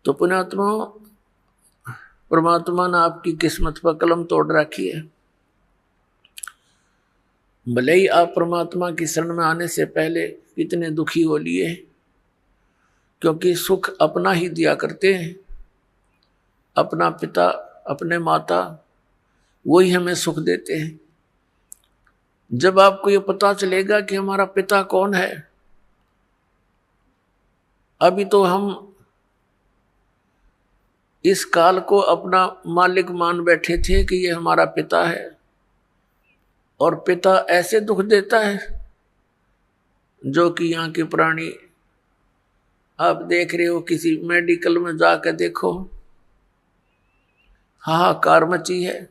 तो पुण्यात्मा, परमात्मा ने आपकी किस्मत पर कलम तोड़ रखी है। भले ही आप परमात्मा की शरण में आने से पहले कितने दुखी हो लिए, क्योंकि सुख अपना ही दिया करते हैं। अपना पिता, अपने माता, वही हमें सुख देते हैं। जब आपको ये पता चलेगा कि हमारा पिता कौन है, अभी तो हम इस काल को अपना मालिक मान बैठे थे कि ये हमारा पिता है, और पिता ऐसे दुख देता है जो कि यहाँ के प्राणी, आप देख रहे हो, किसी मेडिकल में जाकर देखो, हाहाकार मची है।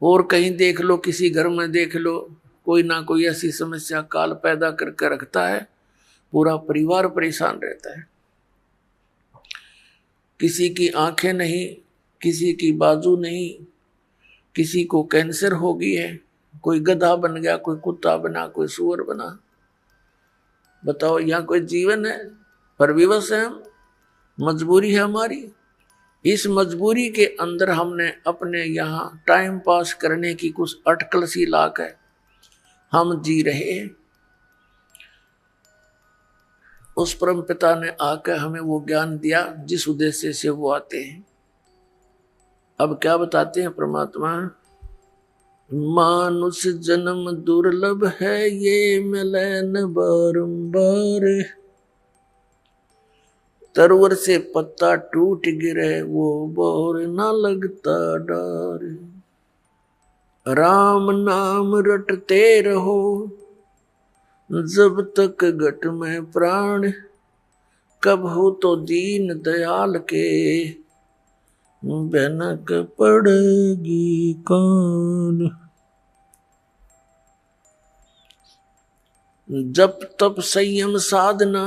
और कहीं देख लो, किसी घर में देख लो, कोई ना कोई ऐसी समस्या काल पैदा करके रखता है, पूरा परिवार परेशान रहता है। किसी की आंखें नहीं, किसी की बाजू नहीं, किसी को कैंसर हो गई है, कोई गधा बन गया, कोई कुत्ता बना, कोई सुअर बना। बताओ, यहाँ कोई जीवन है? पर विवश है हम, मजबूरी है हमारी। इस मजबूरी के अंदर हमने अपने यहाँ टाइम पास करने की कुछ अटकल सी लाक है, हम जी रहे हैं। उस परम पिता ने आकर हमें वो ज्ञान दिया जिस उद्देश्य से वो आते हैं। अब क्या बताते हैं परमात्मा? मानुष जन्म दुर्लभ है, ये मिलन बारंबार। तरवर से पत्ता टूट गिरे, वो बोर न लगता डार। राम नाम रटते रहो, जब तक घट में प्राण। कब हो तो दीन दयाल के, भनक पड़ेगी कान। जप तप संयम साधना,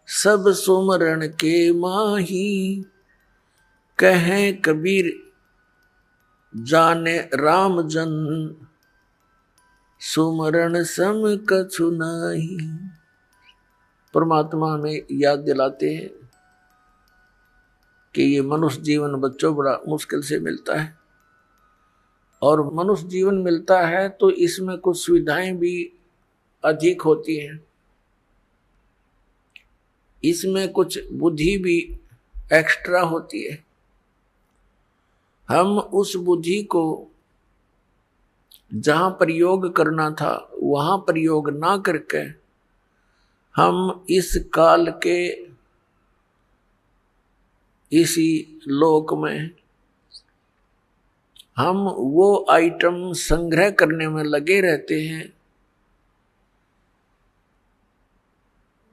सब सुमरण के माही। कहें कबीर जाने राम जन, सुमरण सम कछु नाही। परमात्मा हमें याद दिलाते हैं कि ये मनुष्य जीवन बच्चों बड़ा मुश्किल से मिलता है, और मनुष्य जीवन मिलता है तो इसमें कुछ सुविधाएं भी अधिक होती हैं, इसमें कुछ बुद्धि भी एक्स्ट्रा होती है। हम उस बुद्धि को जहां प्रयोग करना था वहां प्रयोग ना करके हम इस काल के इसी लोक में हम वो आइटम संग्रह करने में लगे रहते हैं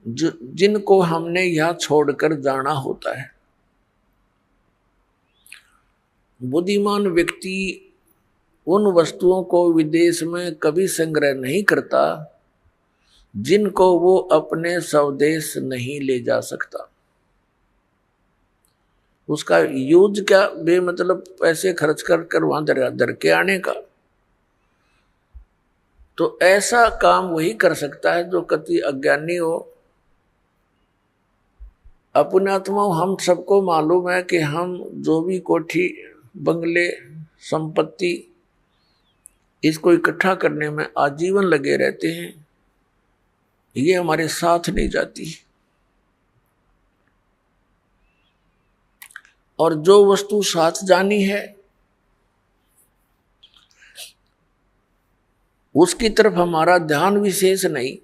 जिनको हमने यहां छोड़कर जाना होता है। बुद्धिमान व्यक्ति उन वस्तुओं को विदेश में कभी संग्रह नहीं करता जिनको वो अपने स्वदेश नहीं ले जा सकता। उसका यूज क्या, बेमतलब पैसे खर्च कर वहां दर के आने का। तो ऐसा काम वही कर सकता है जो कति अज्ञानी हो। अपने आत्मा हम सबको मालूम है कि हम जो भी कोठी बंगले संपत्ति इसको इकट्ठा करने में आजीवन लगे रहते हैं, ये हमारे साथ नहीं जाती। और जो वस्तु साथ जानी है उसकी तरफ हमारा ध्यान विशेष नहीं।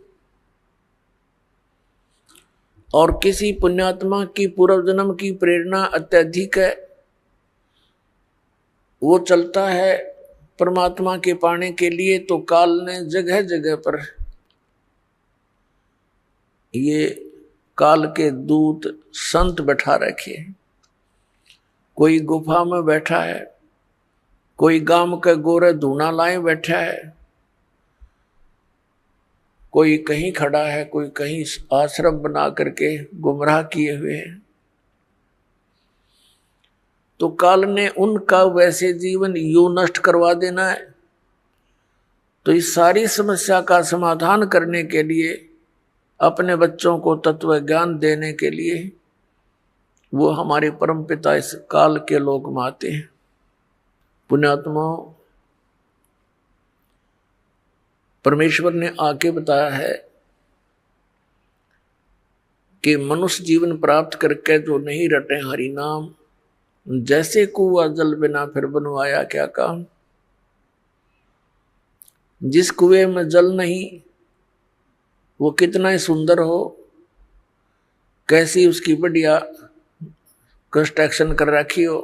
और किसी पुण्यात्मा की पूर्व जन्म की प्रेरणा अत्यधिक है, वो चलता है परमात्मा के पाने के लिए, तो काल ने जगह जगह पर ये काल के दूत संत बैठा रखे। कोई गुफा में बैठा है, कोई गांव के गोरे धूना लाए बैठा है, कोई कहीं खड़ा है, कोई कहीं आश्रम बना करके गुमराह किए हुए हैं। तो काल ने उनका वैसे जीवन यूं नष्ट करवा देना है। तो इस सारी समस्या का समाधान करने के लिए, अपने बच्चों को तत्व ज्ञान देने के लिए वो हमारे परम पिता इस काल के लोक में आते हैं। पुण्यात्माओं, परमेश्वर ने आके बताया है कि मनुष्य जीवन प्राप्त करके जो नहीं रटे हरि नाम, जैसे कुआं जल बिना फिर बनवाया क्या काम। जिस कुएं में जल नहीं, वो कितना ही सुंदर हो, कैसी उसकी बढ़िया कंस्ट्रक्शन कर रखी हो,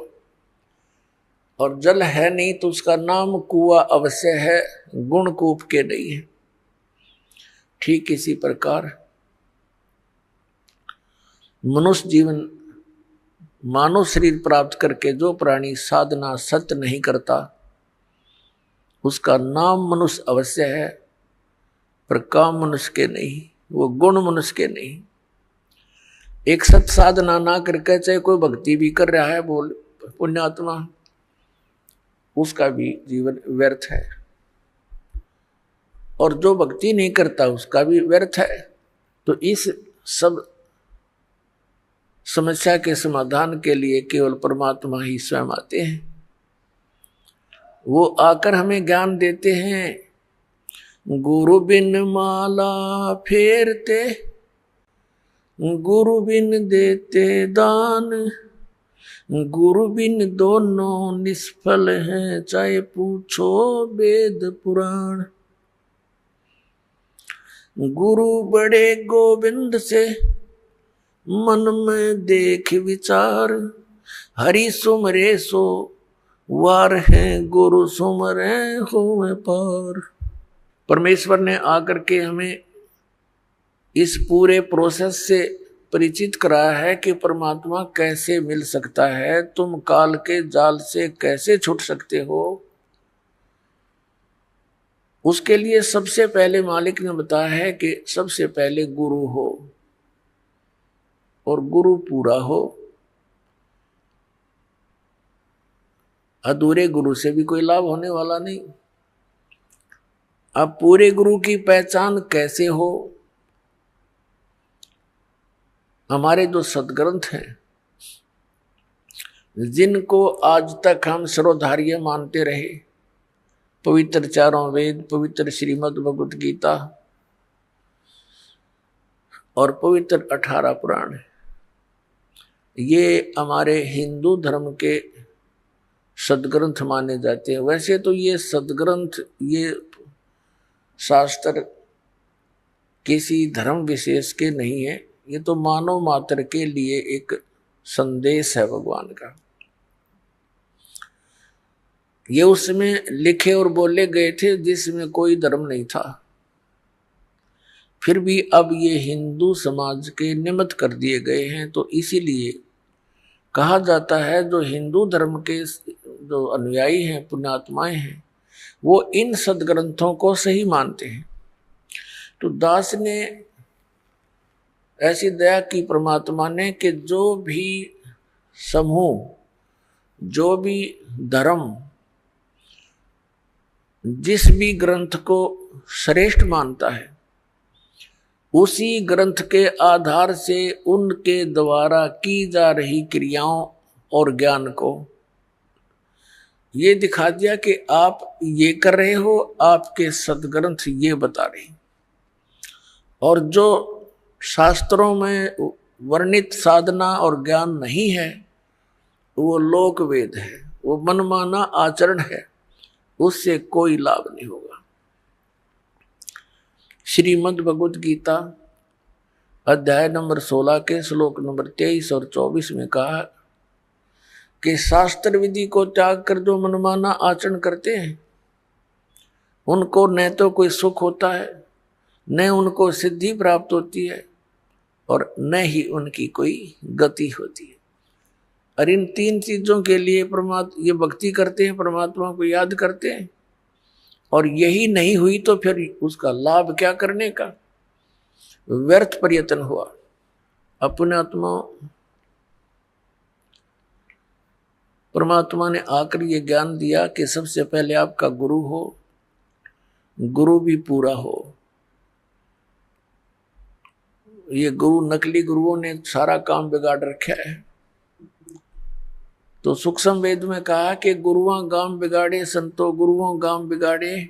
और जल है नहीं तो उसका नाम कुआं अवश्य है, गुण कूप के नहीं है। ठीक इसी प्रकार मनुष्य जीवन मानव शरीर प्राप्त करके जो प्राणी साधना सत्य नहीं करता, उसका नाम मनुष्य अवश्य है, पर काम मनुष्य के नहीं, वो गुण मनुष्य के नहीं। एक सत साधना ना करके चाहे कोई भक्ति भी कर रहा है, बोल पुण्यात्मा, उसका भी जीवन व्यर्थ है, और जो भक्ति नहीं करता उसका भी व्यर्थ है। तो इस सब समस्या के समाधान के लिए केवल परमात्मा ही स्वयं आते हैं। वो आकर हमें ज्ञान देते हैं। गुरु बिन माला फेरते, गुरु बिन देते दान, गुरु बिन दोनों निष्फल हैं, चाहे पूछो वेद पुराण। गुरु बड़े गोविंद से मन में देख विचार, हरि सुमरे सो वार है, गुरु सुमरे हो पार। परमेश्वर ने आकर के हमें इस पूरे प्रोसेस से परिचित कराया है कि परमात्मा कैसे मिल सकता है, तुम काल के जाल से कैसे छूट सकते हो। उसके लिए सबसे पहले मालिक ने बताया है कि सबसे पहले गुरु हो, और गुरु पूरा हो। अधूरे गुरु से भी कोई लाभ होने वाला नहीं। अब पूरे गुरु की पहचान कैसे हो? हमारे जो सदग्रंथ हैं, जिनको आज तक हम सर्वधार्य मानते रहे, पवित्र चारों वेद, पवित्र श्रीमद् भगवत गीता और पवित्र 18 पुराण, ये हमारे हिंदू धर्म के सदग्रंथ माने जाते हैं। वैसे तो ये सदग्रंथ, ये शास्त्र किसी धर्म विशेष के नहीं है, ये तो मानव मात्र के लिए एक संदेश है भगवान का। ये उसमें लिखे और बोले गए थे जिसमें कोई धर्म नहीं था, फिर भी अब ये हिंदू समाज के निमित्त कर दिए गए हैं। तो इसीलिए कहा जाता है जो हिंदू धर्म के जो अनुयायी हैं, पुण्यात्माएं हैं, वो इन सदग्रंथों को सही मानते हैं। तो दास ने ऐसी दया की परमात्मा ने कि जो भी समूह, जो भी धर्म जिस भी ग्रंथ को श्रेष्ठ मानता है, उसी ग्रंथ के आधार से उनके द्वारा की जा रही क्रियाओं और ज्ञान को ये दिखा दिया कि आप ये कर रहे हो, आपके सदग्रंथ ये बता रहे। और जो शास्त्रों में वर्णित साधना और ज्ञान नहीं है, वो लोक वेद है, वो मनमाना आचरण है, उससे कोई लाभ नहीं होगा। श्रीमद् भगवत गीता अध्याय नंबर 16 के श्लोक नंबर 23 और 24 में कहा कि शास्त्र विधि को त्याग कर जो मनमाना आचरण करते हैं, उनको न तो कोई सुख होता है, न उनको सिद्धि प्राप्त होती है, और न ही उनकी कोई गति होती है। और इन तीन चीजों के लिए ये भक्ति करते हैं, परमात्मा को याद करते हैं, और यही नहीं हुई तो फिर उसका लाभ क्या करने का? व्यर्थ प्रयत्न हुआ। अपने आत्मा परमात्मा ने आकर ये ज्ञान दिया कि सबसे पहले आपका गुरु हो, गुरु भी पूरा हो। ये गुरु, नकली गुरुओं ने सारा काम बिगाड़ रखा है। तो सूक्ष्म वेद में कहा कि गुरुओं गांव बिगाड़े संतो गुरुओं गांव बिगाड़े,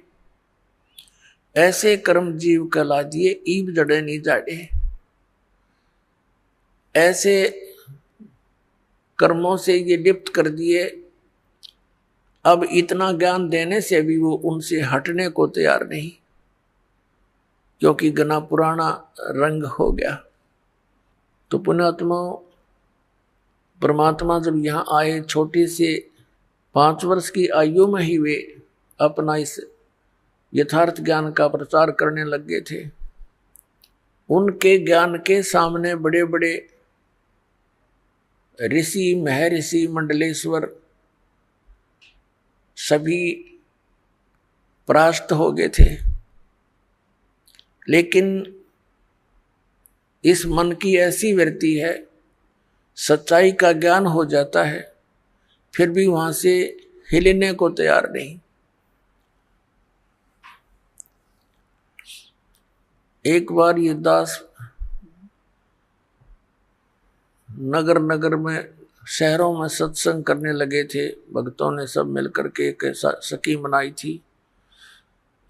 ऐसे कर्म जीव कहला दिए ईब जड़े नहीं जाड़े। ऐसे कर्मों से ये लिप्त कर दिए, अब इतना ज्ञान देने से भी वो उनसे हटने को तैयार नहीं, क्योंकि घना पुराना रंग हो गया। तो पुण्यात्मा परमात्मा जब यहाँ आए, छोटी से 5 वर्ष की आयु में ही वे अपना इस यथार्थ ज्ञान का प्रचार करने लग गए थे। उनके ज्ञान के सामने बड़े बड़े ऋषि महर्षि मंडलेश्वर सभी परास्त हो गए थे। लेकिन इस मन की ऐसी वृत्ति है, सच्चाई का ज्ञान हो जाता है फिर भी वहां से हिलने को तैयार नहीं। एक बार ये दास नगर नगर में शहरों में सत्संग करने लगे थे। भक्तों ने सब मिलकर के एक स्कीम बनाई थी।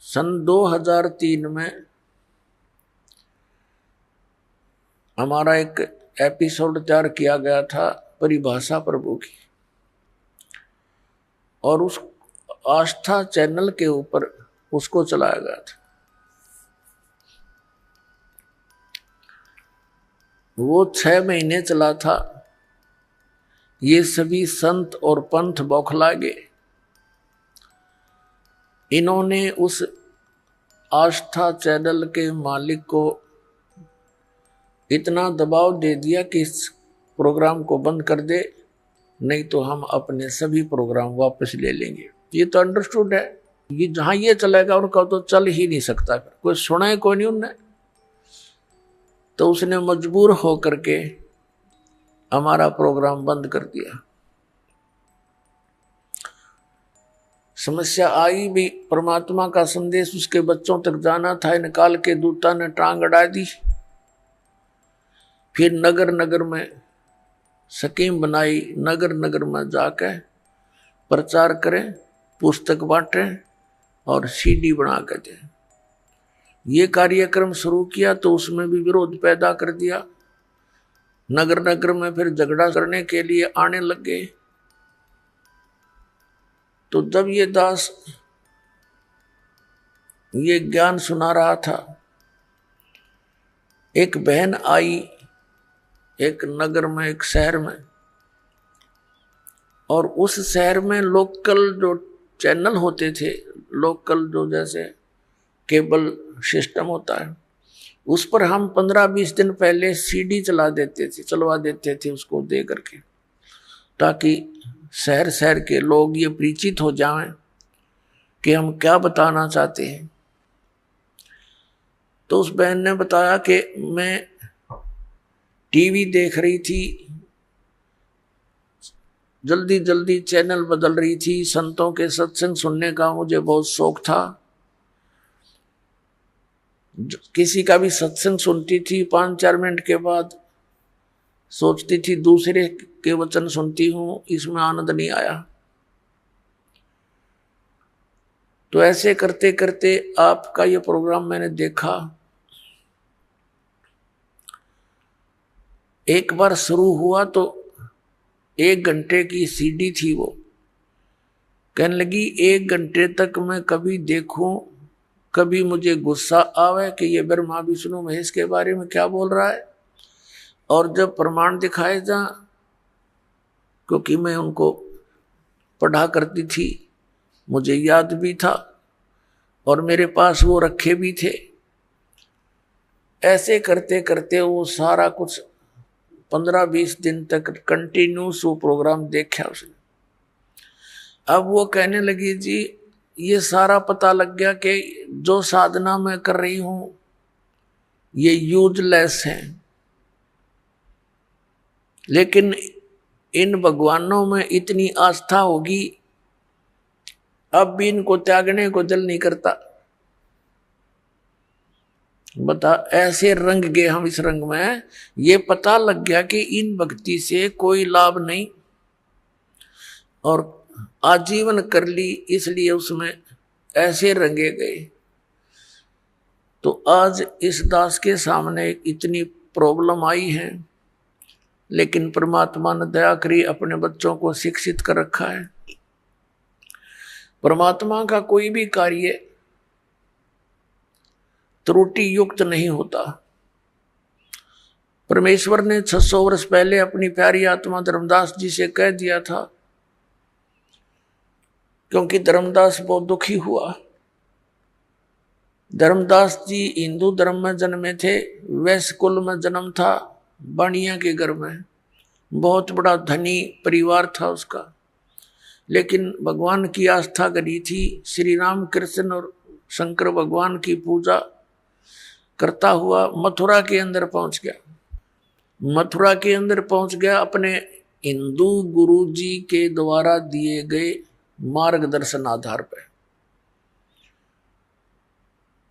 सन 2003 में हमारा एक एपिसोड तैयार किया गया था परिभाषा प्रभु की, और उस आस्था चैनल के ऊपर उसको चलाया गया था। वो 6 महीने चला था। ये सभी संत और पंथ बौखला गए। इन्होंने उस आस्था चैनल के मालिक को इतना दबाव दे दिया कि इस प्रोग्राम को बंद कर दे, नहीं तो हम अपने सभी प्रोग्राम वापस ले लेंगे। ये तो अंडरस्टूड है, ये जहां ये चलेगा उनका तो चल ही नहीं सकता। कोई सुना है कोई नहीं उनने। तो उसने मजबूर होकर के हमारा प्रोग्राम बंद कर दिया। समस्या आई भी, परमात्मा का संदेश उसके बच्चों तक जाना था, निकाल के दूता ने टांग अड़ा दी। फिर नगर नगर में स्कीम बनाई, नगर नगर में जाकर प्रचार करें, पुस्तक बांटें और सीडी बना कर दें। ये कार्यक्रम शुरू किया तो उसमें भी विरोध पैदा कर दिया। नगर नगर में फिर झगड़ा करने के लिए आने लग गए। तो जब ये दास ये ज्ञान सुना रहा था, एक बहन आई एक नगर में, एक शहर में, और उस शहर में लोकल जो चैनल होते थे, लोकल जो जैसे केबल सिस्टम होता है, उस पर हम 15-20 दिन पहले सीडी चलवा देते थे उसको दे करके, ताकि शहर शहर के लोग ये परिचित हो जाएं कि हम क्या बताना चाहते हैं। तो उस बहन ने बताया कि मैं टीवी देख रही थी, जल्दी जल्दी चैनल बदल रही थी, संतों के सत्संग सुनने का मुझे बहुत शौक था। किसी का भी सत्संग सुनती थी, 5-4 मिनट के बाद सोचती थी दूसरे के वचन सुनती हूं, इसमें आनंद नहीं आया। तो ऐसे करते करते आपका ये प्रोग्राम मैंने देखा। एक बार शुरू हुआ तो 1 घंटे की सीडी थी वो। कहने लगी 1 घंटे तक मैं कभी देखूं, कभी मुझे गुस्सा आवे कि ये ब्रह्मा विष्णु महेश के बारे में क्या बोल रहा है, और जब प्रमाण दिखाए जा, क्योंकि मैं उनको पढ़ा करती थी, मुझे याद भी था और मेरे पास वो रखे भी थे। ऐसे करते करते वो सारा कुछ 15-20 दिन तक कंटिन्यूस वो प्रोग्राम देखा उसने। अब वो कहने लगी जी ये सारा पता लग गया कि जो साधना मैं कर रही हूं ये यूजलेस है, लेकिन इन भगवानों में इतनी आस्था होगी, अब भी इनको त्यागने को दिल नहीं करता। बता, ऐसे रंग गए हम इस रंग में, ये पता लग गया कि इन भक्ति से कोई लाभ नहीं। और आजीवन कर ली, इसलिए उसमें ऐसे रंगे गए। तो आज इस दास के सामने इतनी प्रॉब्लम आई है, लेकिन परमात्मा ने दया करी, अपने बच्चों को शिक्षित कर रखा है। परमात्मा का कोई भी कार्य त्रुटि युक्त नहीं होता। परमेश्वर ने 600 वर्ष पहले अपनी प्यारी आत्मा धर्मदास जी से कह दिया था, क्योंकि धर्मदास बहुत दुखी हुआ। धर्मदास जी हिंदू धर्म में जन्मे थे, वैश्य कुल में जन्म था, बाणिया के घर में, बहुत बड़ा धनी परिवार था उसका। लेकिन भगवान की आस्था करी थी, श्री राम कृष्ण और शंकर भगवान की पूजा करता हुआ मथुरा के अंदर पहुंच गया। मथुरा के अंदर पहुंच गया अपने हिंदू गुरु जी के द्वारा दिए गए मार्गदर्शन आधार पर।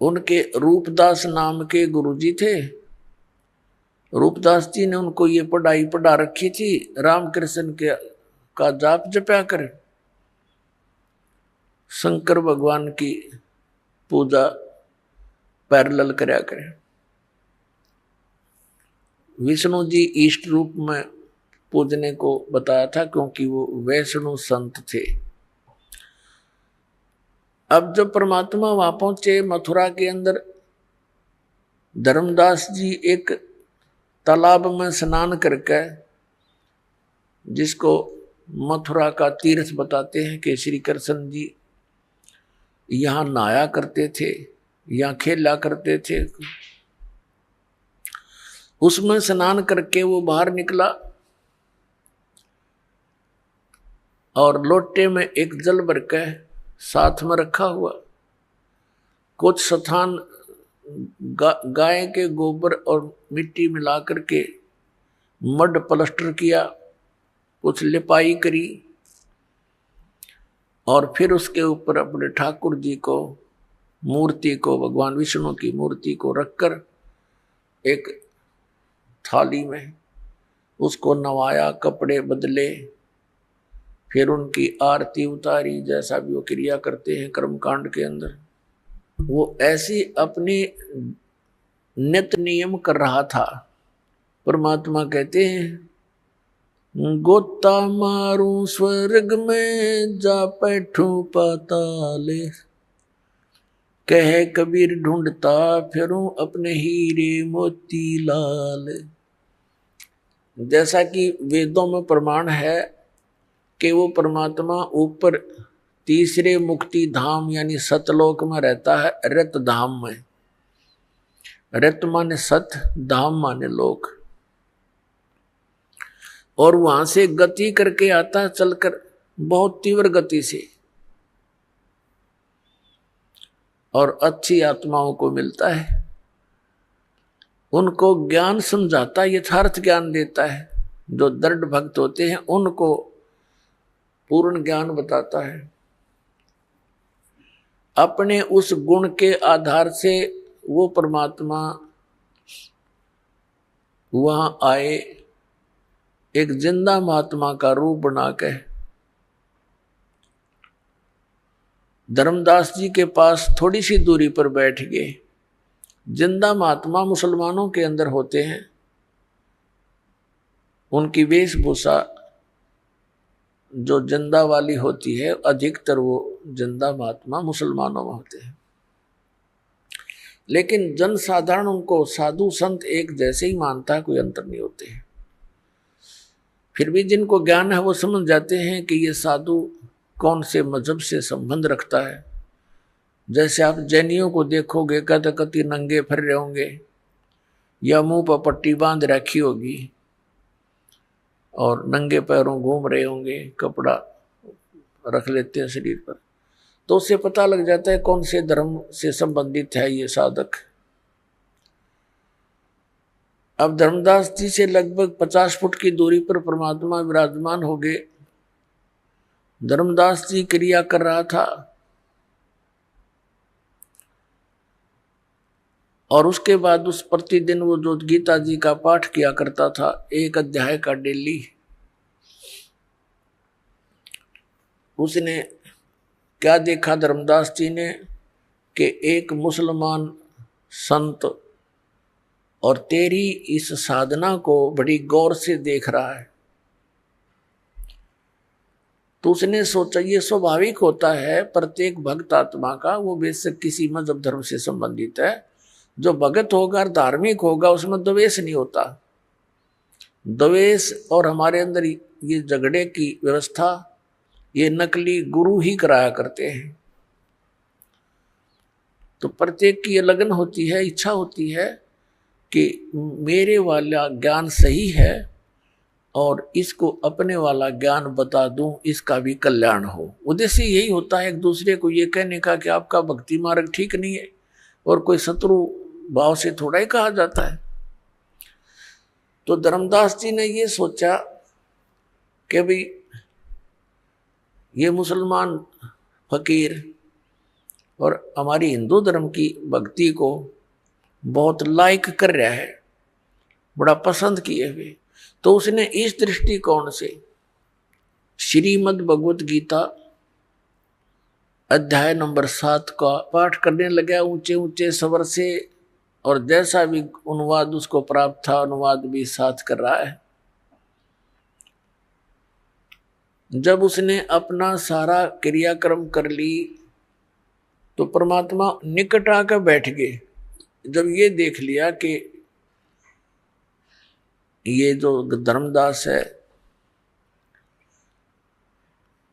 उनके रूपदास नाम के गुरुजी थे। रूपदास जी ने उनको ये पढ़ाई पढ़ा रखी थी, रामकृष्ण के का जाप जपया कर, शंकर भगवान की पूजा पैरेलल करया करे। विष्णु जी इष्ट रूप में पूजने को बताया था, क्योंकि वो वैष्णु संत थे। अब जब परमात्मा वहां पहुंचे मथुरा के अंदर, धर्मदास जी एक तालाब में स्नान करके, जिसको मथुरा का तीर्थ बताते हैं, कि श्री कृष्ण जी यहाँ नहाया करते थे, यहाँ खेला करते थे। उसमें स्नान करके वो बाहर निकला और लोटे में एक जल भर के साथ में रखा हुआ, कुछ स्थान गाय के गोबर और मिट्टी मिला करके मड प्लास्टर किया, कुछ लिपाई करी, और फिर उसके ऊपर अपने ठाकुर जी को मूर्ति को, भगवान विष्णु की मूर्ति को रखकर एक थाली में उसको नवाया, कपड़े बदले, फिर उनकी आरती उतारी, जैसा भी वो क्रिया करते हैं कर्मकांड के अंदर। वो ऐसी अपनी नित्य नियम कर रहा था। परमात्मा कहते हैं, गोता मारू स्वर्ग में जा बैठूं पाताले, कहे कबीर ढूंढता फिरूं अपने हीरे मोती लाल। जैसा कि वेदों में प्रमाण है कि वो परमात्मा ऊपर तीसरे मुक्ति धाम यानी सतलोक में रहता है, रत धाम में। रत माने सत, धाम माने लोक। और वहां से गति करके आता है, चलकर बहुत तीव्र गति से, और अच्छी आत्माओं को मिलता है। उनको ज्ञान समझाता, यथार्थ ज्ञान देता है। जो दृढ़ भक्त होते हैं उनको पूर्ण ज्ञान बताता है। अपने उस गुण के आधार से वो परमात्मा वहां आए, एक जिंदा महात्मा का रूप बना के धर्मदास जी के पास थोड़ी सी दूरी पर बैठ गए। जिंदा महात्मा मुसलमानों के अंदर होते हैं, उनकी वेशभूषा जो जिंदा वाली होती है, अधिकतर वो जिंदा महात्मा मुसलमानों में होते हैं। लेकिन जनसाधारण उनको साधु संत एक जैसे ही मानता है, कोई अंतर नहीं होते हैं। फिर भी जिनको ज्ञान है वो समझ जाते हैं कि ये साधु कौन से मजहब से संबंध रखता है। जैसे आप जैनियों को देखोगे, कति नंगे फिर रहे होंगे, या मुंह पर पट्टी बांध रखी होगी और नंगे पैरों घूम रहे होंगे, कपड़ा रख लेते हैं शरीर पर, तो उससे पता लग जाता है कौन से धर्म से संबंधित है ये साधक। अब धर्मदास जी से लगभग 50 फुट की दूरी पर परमात्मा विराजमान हो गए। धर्मदास जी क्रिया कर रहा था और उसके बाद उस प्रतिदिन वो जो गीता जी का पाठ किया करता था, एक अध्याय का डेली, उसने क्या देखा धर्मदास जी ने कि एक मुसलमान संत और तेरी इस साधना को बड़ी गौर से देख रहा है। तो उसने सोचा ये स्वाभाविक होता है प्रत्येक भक्त आत्मा का, वो बेशक किसी मजहब धर्म से संबंधित है, जो भगत होगा और धार्मिक होगा उसमें द्वेष नहीं होता। द्वेष और हमारे अंदर ये झगड़े की व्यवस्था ये नकली गुरु ही कराया करते हैं। तो प्रत्येक की ये लगन होती है, इच्छा होती है कि मेरे वाला ज्ञान सही है और इसको अपने वाला ज्ञान बता दूं, इसका भी कल्याण हो। उद्देश्य यही होता है एक दूसरे को ये कहने का कि आपका भक्ति मार्ग ठीक नहीं है, और कोई शत्रु भाव से थोड़ा ही कहा जाता है। तो धर्मदास जी ने ये सोचा कि भाई ये मुसलमान फकीर और हमारी हिंदू धर्म की भक्ति को बहुत लाइक कर रहा है, बड़ा पसंद किए हुए। तो उसने इस दृष्टिकोण से श्रीमद् भगवत गीता अध्याय नंबर 7 का पाठ करने लगा ऊंचे ऊंचे स्वर से, और जैसा भी अनुवाद उसको प्राप्त था अनुवाद भी साथ कर रहा है। जब उसने अपना सारा क्रियाक्रम कर ली तो परमात्मा निकट आकर बैठ गए। जब ये देख लिया कि ये जो धर्मदास है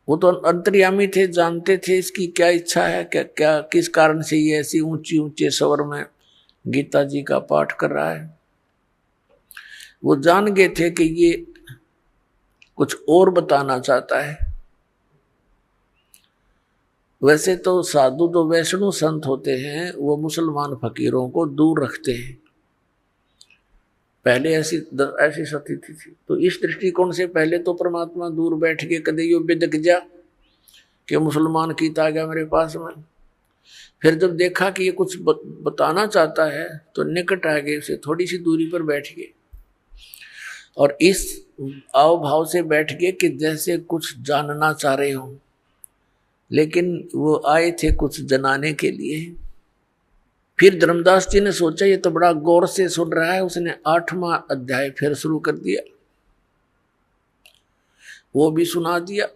वो तो अंतर्यामी थे, जानते थे इसकी क्या इच्छा है, क्या किस कारण से ये ऐसी ऊंची ऊंचे स्वर में गीता जी का पाठ कर रहा है। वो जान गए थे कि ये कुछ और बताना चाहता है। वैसे तो साधु जो वैष्णव संत होते हैं वो मुसलमान फकीरों को दूर रखते हैं, पहले ऐसी स्थिति थी। तो इस दृष्टिकोण से पहले तो परमात्मा दूर बैठ के कदे यो बिदक जा कि मुसलमान कीता आ गया मेरे पास में। फिर जब देखा कि ये कुछ बताना चाहता है तो निकट आ गए, उसे थोड़ी सी दूरी पर बैठ गए और इस आव भाव से बैठ गए कि जैसे कुछ जानना चाह रहे हो, लेकिन वो आए थे कुछ जनाने के लिए। फिर धर्मदास जी ने सोचा ये तो बड़ा गौर से सुन रहा है, उसने 8वां अध्याय फिर शुरू कर दिया, वो भी सुना दिया।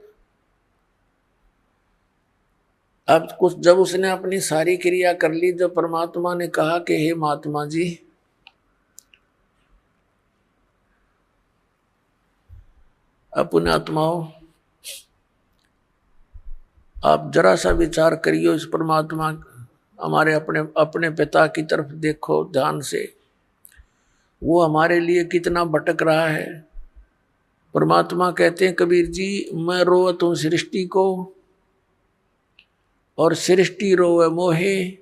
अब कुछ जब उसने अपनी सारी क्रिया कर ली, जब परमात्मा ने कहा कि हे महात्मा जी अपने आत्माओं आप जरा सा विचार करियो, इस परमात्मा हमारे अपने पिता की तरफ देखो ध्यान से, वो हमारे लिए कितना भटक रहा है। परमात्मा कहते हैं कबीर जी, मैं रोवत हूं सृष्टि को और सृष्टि रोवे मोहे,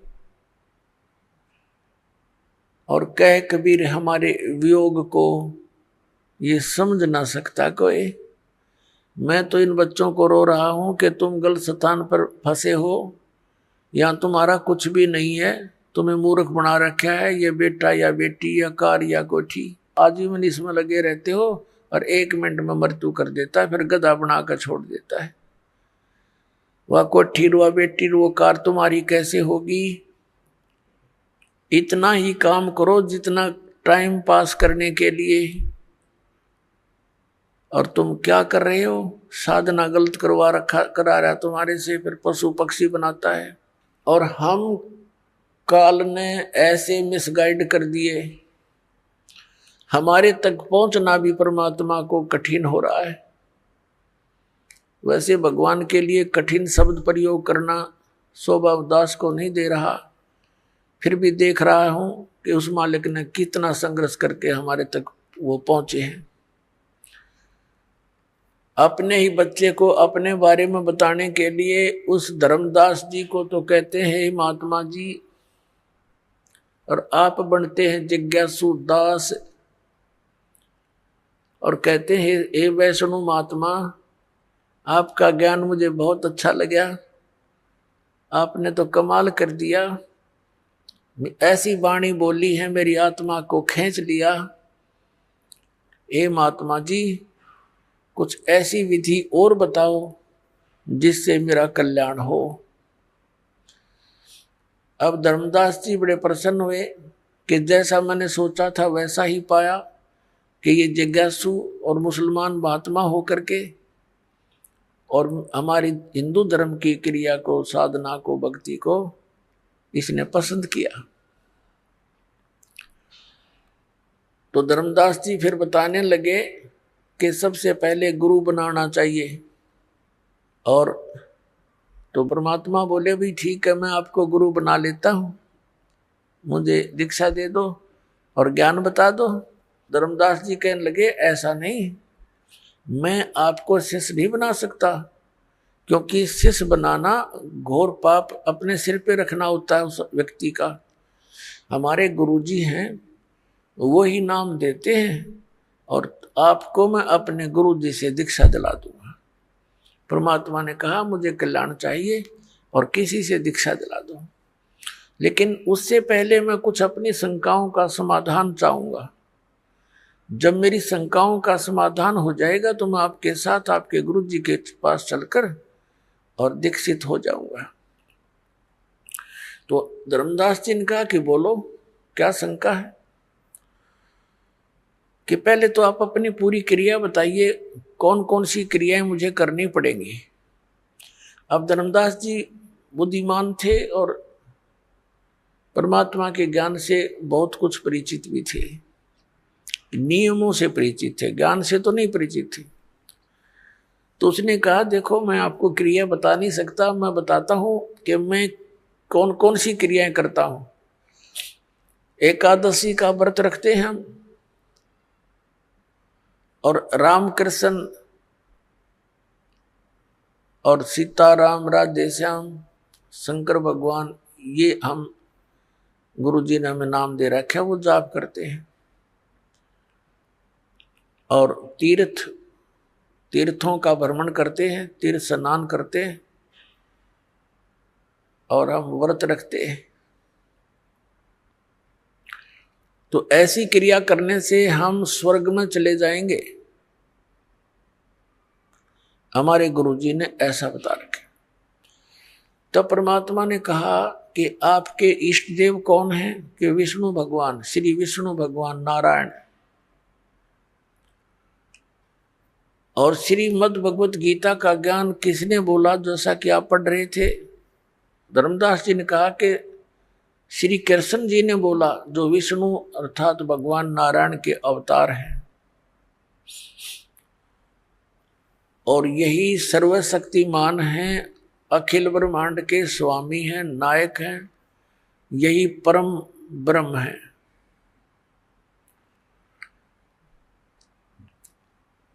और कह कबीर हमारे वियोग को ये समझ ना सकता कोई। मैं तो इन बच्चों को रो रहा हूं कि तुम गलत स्थान पर फंसे हो, यहाँ तुम्हारा कुछ भी नहीं है, तुम्हें मूर्ख बना रखा है ये बेटा या बेटी या कार या कोठी, आजीवन इसमें लगे रहते हो और 1 मिनट में मृत्यु कर देता है, फिर गधा बनाकर छोड़ देता है। वह कोठी रो बेटी रो कार तुम्हारी कैसे होगी। इतना ही काम करो जितना टाइम पास करने के लिए, और तुम क्या कर रहे हो, साधना गलत करा रहा तुम्हारे से, फिर पशु पक्षी बनाता है। और हम काल ने ऐसे मिसगाइड कर दिए, हमारे तक पहुंचना भी परमात्मा को कठिन हो रहा है। वैसे भगवान के लिए कठिन शब्द प्रयोग करना शोभा दास को नहीं दे रहा, फिर भी देख रहा हूं कि उस मालिक ने कितना संघर्ष करके हमारे तक वो पहुंचे हैं। अपने ही बच्चे को अपने बारे में बताने के लिए उस धर्मदास जी को तो कहते हैं महात्मा जी, और आप बनते हैं जिज्ञासु दास और कहते हैं हे वैष्णव महात्मा, आपका ज्ञान मुझे बहुत अच्छा लगा, आपने तो कमाल कर दिया, ऐसी वाणी बोली है मेरी आत्मा को खींच लिया। हे महात्मा जी कुछ ऐसी विधि और बताओ जिससे मेरा कल्याण हो। अब धर्मदास जी बड़े प्रसन्न हुए कि जैसा मैंने सोचा था वैसा ही पाया कि ये जिज्ञासु और मुसलमान महात्मा होकर के और हमारी हिंदू धर्म की क्रिया को, साधना को, भक्ति को इसने पसंद किया। तो धर्मदास जी फिर बताने लगे कि सबसे पहले गुरु बनाना चाहिए। और तो परमात्मा बोले भी ठीक है, मैं आपको गुरु बना लेता हूं, मुझे दीक्षा दे दो और ज्ञान बता दो। धर्मदास जी कहने लगे ऐसा नहीं, मैं आपको शिष्य नहीं बना सकता, क्योंकि शिष्य बनाना घोर पाप अपने सिर पे रखना होता है उस व्यक्ति का। हमारे गुरुजी हैं, वो ही नाम देते हैं और आपको मैं अपने गुरुजी से दीक्षा दिला दूंगा। परमात्मा ने कहा मुझे कल्याण चाहिए और किसी से दीक्षा दिला दो, लेकिन उससे पहले मैं कुछ अपनी शंकाओं का समाधान चाहूंगा। जब मेरी शंकाओं का समाधान हो जाएगा तो मैं आपके साथ आपके गुरुजी के पास चलकर और दीक्षित हो जाऊंगा। तो धर्मदास जी ने कहा कि बोलो क्या शंका है, कि पहले तो आप अपनी पूरी क्रिया बताइए, कौन कौन सी क्रियाएं मुझे करनी पड़ेंगी। अब धर्मदास जी बुद्धिमान थे और परमात्मा के ज्ञान से बहुत कुछ परिचित भी थे, नियमों से परिचित थे, ज्ञान से तो नहीं परिचित थे। तो उसने कहा देखो मैं आपको क्रिया बता नहीं सकता, मैं बताता हूं कि मैं कौन कौन सी क्रियाएं करता हूं। एकादशी का व्रत रखते हैं हम, और राम कृष्ण और सीताराम, राधे श्याम, शंकर भगवान, ये हम गुरुजी ने हमें नाम दे रखा है, वो जाप करते हैं। और तीर्थों का भ्रमण करते हैं, तीर्थ स्नान करते हैं और हम व्रत रखते हैं। तो ऐसी क्रिया करने से हम स्वर्ग में चले जाएंगे, हमारे गुरुजी ने ऐसा बता रखे। तब परमात्मा ने कहा कि आपके इष्ट देव कौन हैं? कि विष्णु भगवान, श्री विष्णु भगवान नारायण। और श्रीमद् भगवत गीता का ज्ञान किसने बोला, जैसा कि आप पढ़ रहे थे? धर्मदास जी ने कहा कि श्री कृष्ण जी ने बोला, जो विष्णु अर्थात भगवान नारायण के अवतार हैं और यही सर्वशक्तिमान हैं, अखिल ब्रह्मांड के स्वामी हैं, नायक हैं, यही परम ब्रह्म है।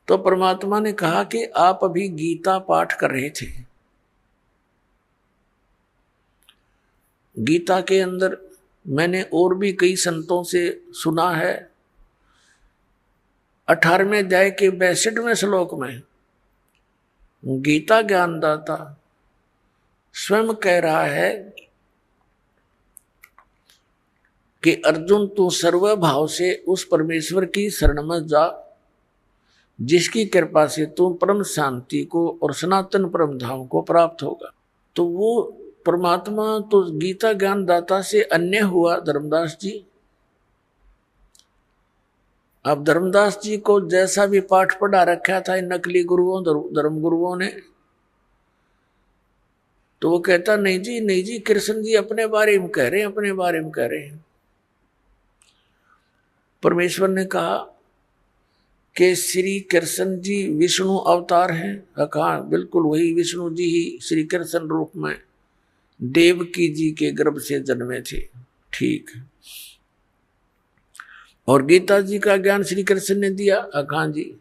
तो परमात्मा ने कहा कि आप अभी गीता पाठ कर रहे थे। गीता के अंदर मैंने और भी कई संतों से सुना है, 18वें अध्याय के 62वें श्लोक में गीता ज्ञानदाता स्वयं कह रहा है कि अर्जुन तू सर्वभाव से उस परमेश्वर की शरण में जा, जिसकी कृपा से तू परम शांति को और सनातन परम धाम को प्राप्त होगा। तो वो परमात्मा तो गीता ज्ञानदाता से अन्य हुआ धर्मदास जी। अब धर्मदास जी को जैसा भी पाठ पढ़ा रखा था इन नकली गुरुओं, धर्म गुरुओं ने, तो वो कहता नहीं जी कृष्ण जी अपने बारे में कह रहे हैं, अपने बारे में कह रहे हैं। परमेश्वर ने कहा कि श्री कृष्ण जी विष्णु अवतार हैं। कहा बिल्कुल वही विष्णु जी ही श्री कृष्ण रूप में देवकी जी के गर्भ से जन्मे थे। ठीक। और गीता जी का ज्ञान श्री कृष्ण ने दिया। कहा जी।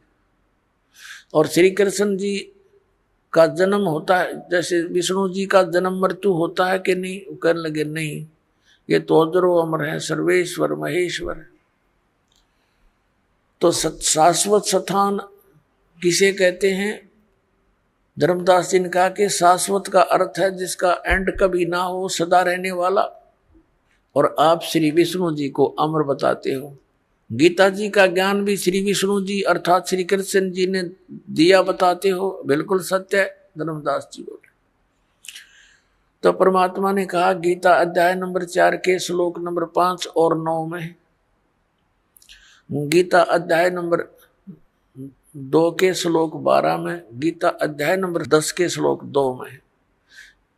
और श्री कृष्ण जी का जन्म होता है जैसे विष्णु जी का जन्म मृत्यु होता है कि नहीं? वो कहने लगे नहीं, ये तो अजरो अमर है, सर्वेश्वर महेश्वर। तो शाश्वत स्थान किसे कहते हैं? धर्मदास जी ने कहा कि शाश्वत का अर्थ है जिसका एंड कभी ना हो, सदा रहने वाला। और आप श्री विष्णु जी को अमर बताते हो। गीता जी का ज्ञान भी श्री विष्णु जी अर्थात श्री कृष्ण जी ने दिया बताते हो, बिल्कुल सत्य है, धर्मदास जी बोले। तो परमात्मा ने कहा गीता अध्याय नंबर 4 के श्लोक नंबर 5 और 9 में, गीता अध्याय नंबर 2 के श्लोक 12 में, गीता अध्याय नंबर 10 के श्लोक 2 में,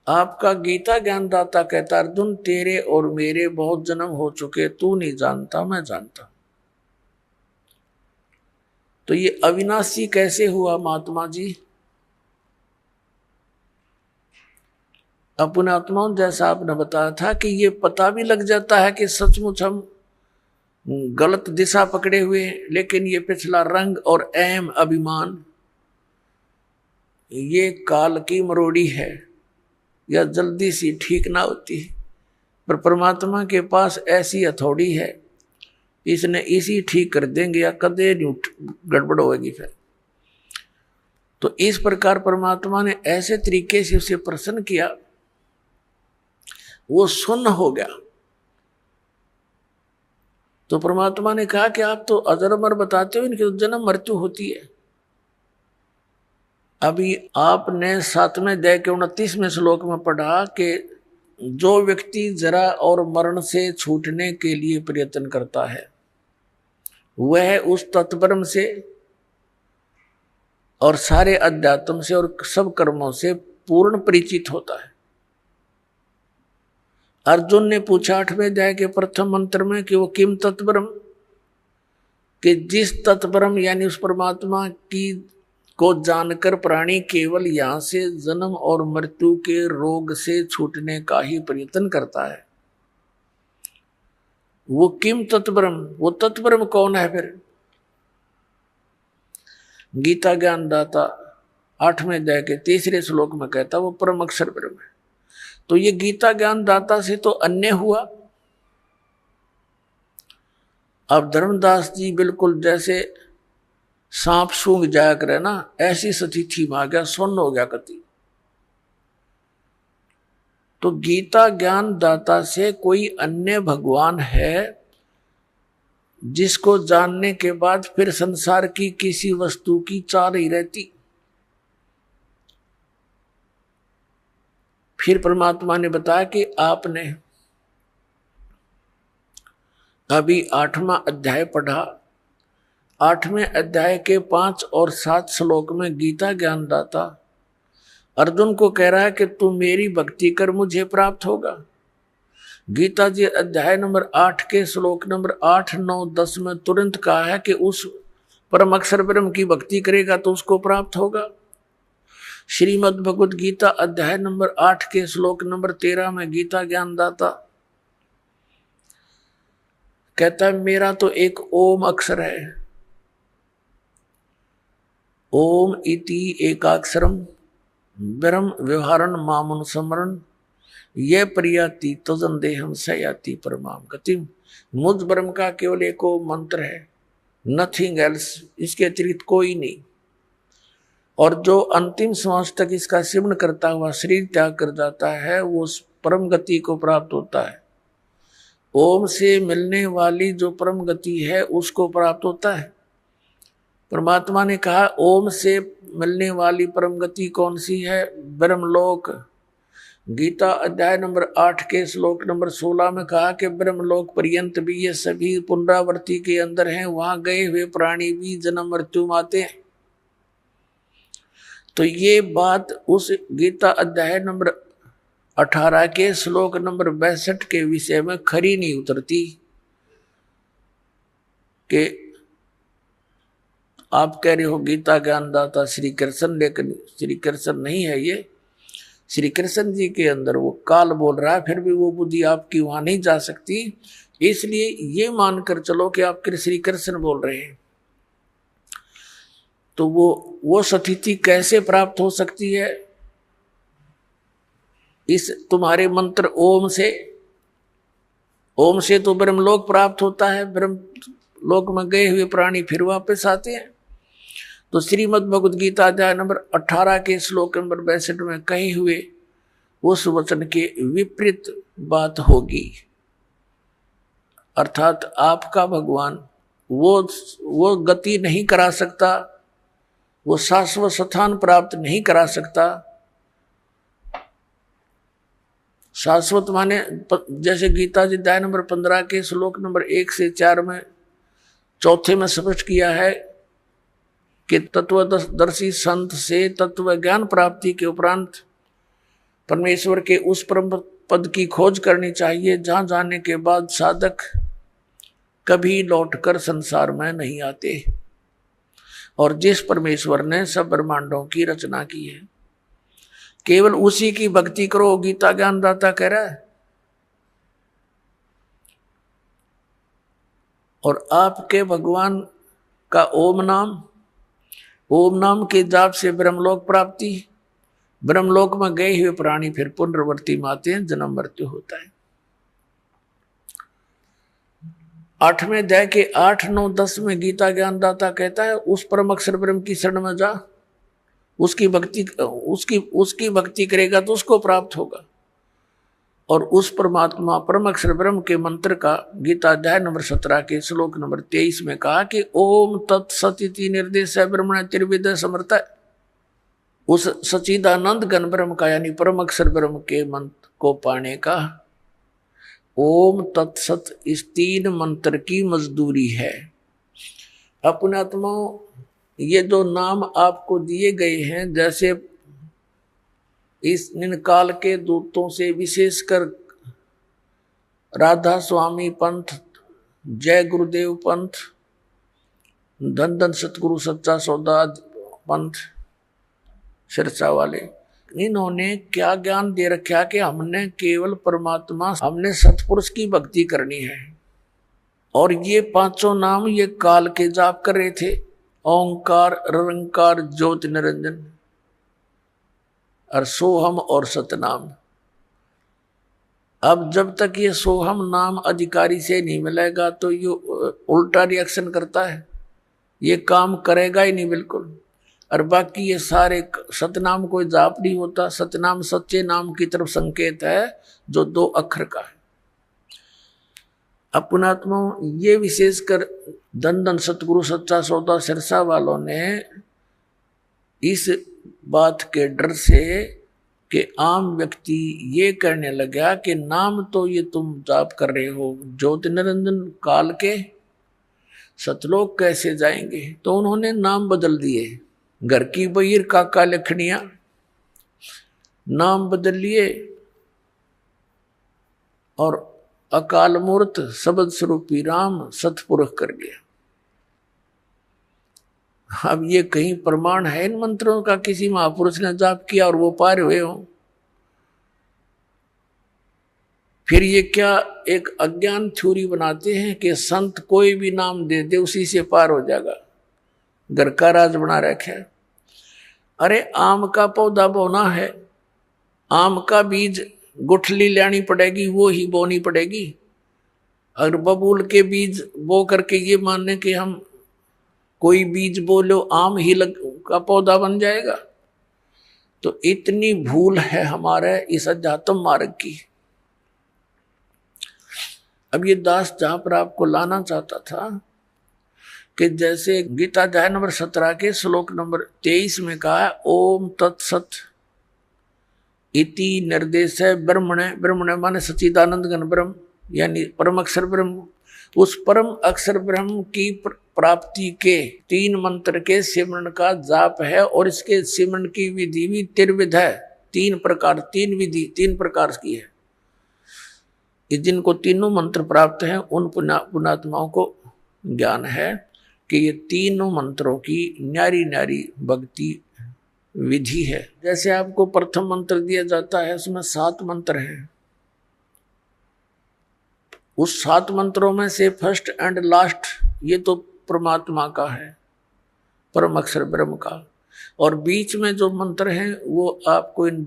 आपका गीता ज्ञानदाता कहता अर्जुन तेरे और मेरे बहुत जन्म हो चुके, तू नहीं जानता मैं जानता। तो ये अविनाशी कैसे हुआ महात्मा जी? अपने आत्माओं जैसा आपने बताया था कि ये पता भी लग जाता है कि सचमुच हम गलत दिशा पकड़े हुए, लेकिन ये पिछला रंग और अहम अभिमान ये काल की मरोड़ी है, या जल्दी सी ठीक ना होती। पर परमात्मा के पास ऐसी हथौड़ी है, इसने इसी ठीक कर देंगे या कदे नहीं गड़बड़ होगी फिर। तो इस प्रकार परमात्मा ने ऐसे तरीके से उसे प्रसन्न किया, वो सुन्न हो गया। तो परमात्मा ने कहा कि आप तो अजर अमर बताते हो, इनकी तो जन्म मृत्यु होती है। अभी आपने 7वें अध्याय के 29वें श्लोक में पढ़ा कि जो व्यक्ति जरा और मरण से छूटने के लिए प्रयत्न करता है वह उस तत्परम से और सारे अध्यात्म से और सब कर्मों से पूर्ण परिचित होता है। अर्जुन ने पूछा 8वें अध्याय के प्रथम मंत्र में कि वो किम तत्परम, कि जिस तत्परम यानी उस परमात्मा की को जानकर प्राणी केवल यहां से जन्म और मृत्यु के रोग से छूटने का ही प्रयत्न करता है, वो किम तत्परम, वो तत्परम कौन है? फिर गीता ज्ञानदाता 8वें अध्याय के 3रे श्लोक में कहता वो परम अक्षर ब्रह्म है। तो ये गीता ज्ञानदाता से तो अन्य हुआ। अब धर्मदास जी बिल्कुल जैसे सांप सूंघ जाया करे ना, ऐसी स्थिति में आ गया, सुन्न हो गया कति। तो गीता ज्ञानदाता से कोई अन्य भगवान है जिसको जानने के बाद फिर संसार की किसी वस्तु की चाह नहीं रहती। फिर परमात्मा ने बताया कि आपने अभी 8वां अध्याय पढ़ा, 8वें अध्याय के 5 और 7 श्लोक में गीता ज्ञानदाता अर्जुन को कह रहा है कि तू मेरी भक्ति कर, मुझे प्राप्त होगा। गीता जी अध्याय नंबर 8 के श्लोक नंबर 8, 9, 10 में तुरंत कहा है कि उस परम अक्षर ब्रह्म की भक्ति करेगा तो उसको प्राप्त होगा। श्रीमद् भगवद गीता अध्याय नंबर 8 के श्लोक नंबर 13 में गीता ज्ञानदाता कहता है मेरा तो एक ओम अक्षर है, ओम इति एकाक्षरम ब्रह्म व्यवहारण मामुन स्मरण ये प्रियाति तजन देहम सयाति परमाम गतिम। मुझ ब्रह्म का केवल एक मंत्र है, नथिंग एल्स, इसके अतिरिक्त कोई नहीं। और जो अंतिम श्वास तक इसका सेवन करता हुआ शरीर त्याग कर जाता है वो उस परम गति को प्राप्त होता है। ओम से मिलने वाली जो परम गति है उसको प्राप्त होता है। परमात्मा ने कहा ओम से मिलने वाली परम गति कौन सी है? ब्रह्मलोक। गीता अध्याय नंबर 8 के श्लोक नंबर 16 में कहा कि ब्रह्मलोक पर्यंत भी ये सभी पुनरावृत्ति के अंदर हैं, वहां गए हुए प्राणी भी जन्म मृत्यु आते हैं। तो ये बात उस गीता अध्याय नंबर 18 के श्लोक नंबर 62 के विषय में खरी नहीं उतरती कि आप कह रहे हो गीता ज्ञानदाता श्री कृष्ण, लेकिन श्री कृष्ण नहीं है ये। श्री कृष्ण जी के अंदर वो काल बोल रहा है, फिर भी वो बुद्धि आपकी वहां नहीं जा सकती। इसलिए ये मानकर चलो कि आप श्री कृष्ण बोल रहे हैं। तो वो स्थिति कैसे प्राप्त हो सकती है? इस तुम्हारे मंत्र ओम से। ओम से तो ब्रह्मलोक प्राप्त होता है, ब्रह्मलोक में गए हुए प्राणी फिर वापस आते हैं। तो श्रीमद् भगवद गीता अध्याय नंबर 18 के श्लोक नंबर 62 में कहे हुए उस वचन के विपरीत बात होगी। अर्थात आपका भगवान वो गति नहीं करा सकता, वो शाश्वत स्थान प्राप्त नहीं करा सकता शाश्वत माने जैसे गीता जी अध्याय नंबर 15 के श्लोक नंबर 1 से 4 में चौथे में स्पष्ट किया है कि तत्वदर्शी संत से तत्व ज्ञान प्राप्ति के उपरांत परमेश्वर के उस परम पद की खोज करनी चाहिए जहां जाने के बाद साधक कभी लौटकर संसार में नहीं आते, और जिस परमेश्वर ने सब ब्रह्मांडों की रचना की है केवल उसी की भक्ति करो, गीता ज्ञानदाता कह रहा है। और आपके भगवान का ओम नाम के जाप से ब्रह्मलोक प्राप्ति, ब्रह्मलोक में गए हुए प्राणी फिर पुनर्वर्ती में आते हैं, जन्म मृत्यु होता है। 8वें अध्याय के 8, 9, 10 में गीता ज्ञानदाता कहता है उस परम अक्षर ब्रह्म की शरण में जा, उसकी भक्ति करेगा तो उसको प्राप्त होगा। और उस परमात्मा परम अक्षर ब्रह्म के मंत्र का गीता अध्याय नंबर 17 के श्लोक नंबर 23 में कहा कि ओम तत्सदिति निर्देश ब्रह्मण त्रिविद समर्थ, उस सच्चिदानंद घन ब्रह्म का यानी परम अक्षर ब्रह्म के मंत्र को पाने का ओम तत्सत इस 3 मंत्र की मजदूरी है। अपने आत्माओं, ये जो नाम आपको दिए गए हैं, जैसे इस काल के दूतों से विशेषकर राधा स्वामी पंथ, जय गुरुदेव पंथ, धन धन सतगुरु सच्चा सौदा पंथ, सिरसा वाले, इन्होंने क्या ज्ञान दे रखा कि हमने केवल परमात्मा, हमने सतपुरुष की भक्ति करनी है। और ये 5 नाम ये काल के जाप कर रहे थे, ओंकार, निरंकार, ज्योति निरंजन और सोहम और सतनाम। अब जब तक ये सोहम नाम अधिकारी से नहीं मिलेगा तो ये उल्टा रिएक्शन करता है, ये काम करेगा ही नहीं बिल्कुल। और बाकी ये सारे सतनाम कोई जाप नहीं होता, सतनाम सच्चे नाम की तरफ संकेत है जो 2 अक्षर का है। अपनात्मा, ये विशेषकर धन धन सतगुरु सच्चा सौदा सिरसा वालों ने इस बात के डर से कि आम व्यक्ति ये कहने लगा कि नाम तो ये तुम जाप कर रहे हो ज्योति निरंजन काल के, सतलोक कैसे जाएंगे, तो उन्होंने नाम बदल दिए। घर की बहिर काका लखनिया नाम बदल लिए और अकाल मूर्त शब्द स्वरूपी राम सतपुरुष कर गया। अब ये कहीं प्रमाण है इन मंत्रों का किसी महापुरुष ने जाप किया और वो पार हुए हो? फिर ये क्या एक अज्ञान थ्योरी बनाते हैं कि संत कोई भी नाम दे दे उसी से पार हो जाएगा, घर का राज बना रखा है। अरे आम का पौधा बोना है, आम का बीज गुठली लेनी पड़ेगी, वो ही बोनी पड़ेगी। अगर बबूल के बीज बो करके ये मानने कि हम कोई बीज बोलो आम ही का पौधा बन जाएगा, तो इतनी भूल है हमारे इस अध्यात्म मार्ग की। अब ये दास जहां पर आपको लाना चाहता था कि जैसे गीता अध्याय नंबर 17 के श्लोक नंबर 23 में कहा है ओम तत्सत इति निर्देश है ब्रह्मणे, ब्रह्मणे माने सच्चिदानंद घन ब्रह्म यानी परम अक्षर ब्रह्म। उस परम अक्षर ब्रह्म की प्राप्ति के 3 मंत्र के सिमरण का जाप है, और इसके सिमरण की विधि भी त्रिविध है, 3 प्रकार, 3 विधि 3 प्रकार की है। जिनको तीनों मंत्र प्राप्त हैं उन पुण्यात्माओं को ज्ञान है कि ये तीनों मंत्रों की न्यारी न्यारी भक्ति विधि है। जैसे आपको प्रथम मंत्र दिया जाता है उसमें 7 मंत्र हैं, उस 7 मंत्रों में से फर्स्ट एंड लास्ट ये तो परमात्मा का है, परम अक्षर ब्रह्म का, और बीच में जो मंत्र हैं वो आपको इन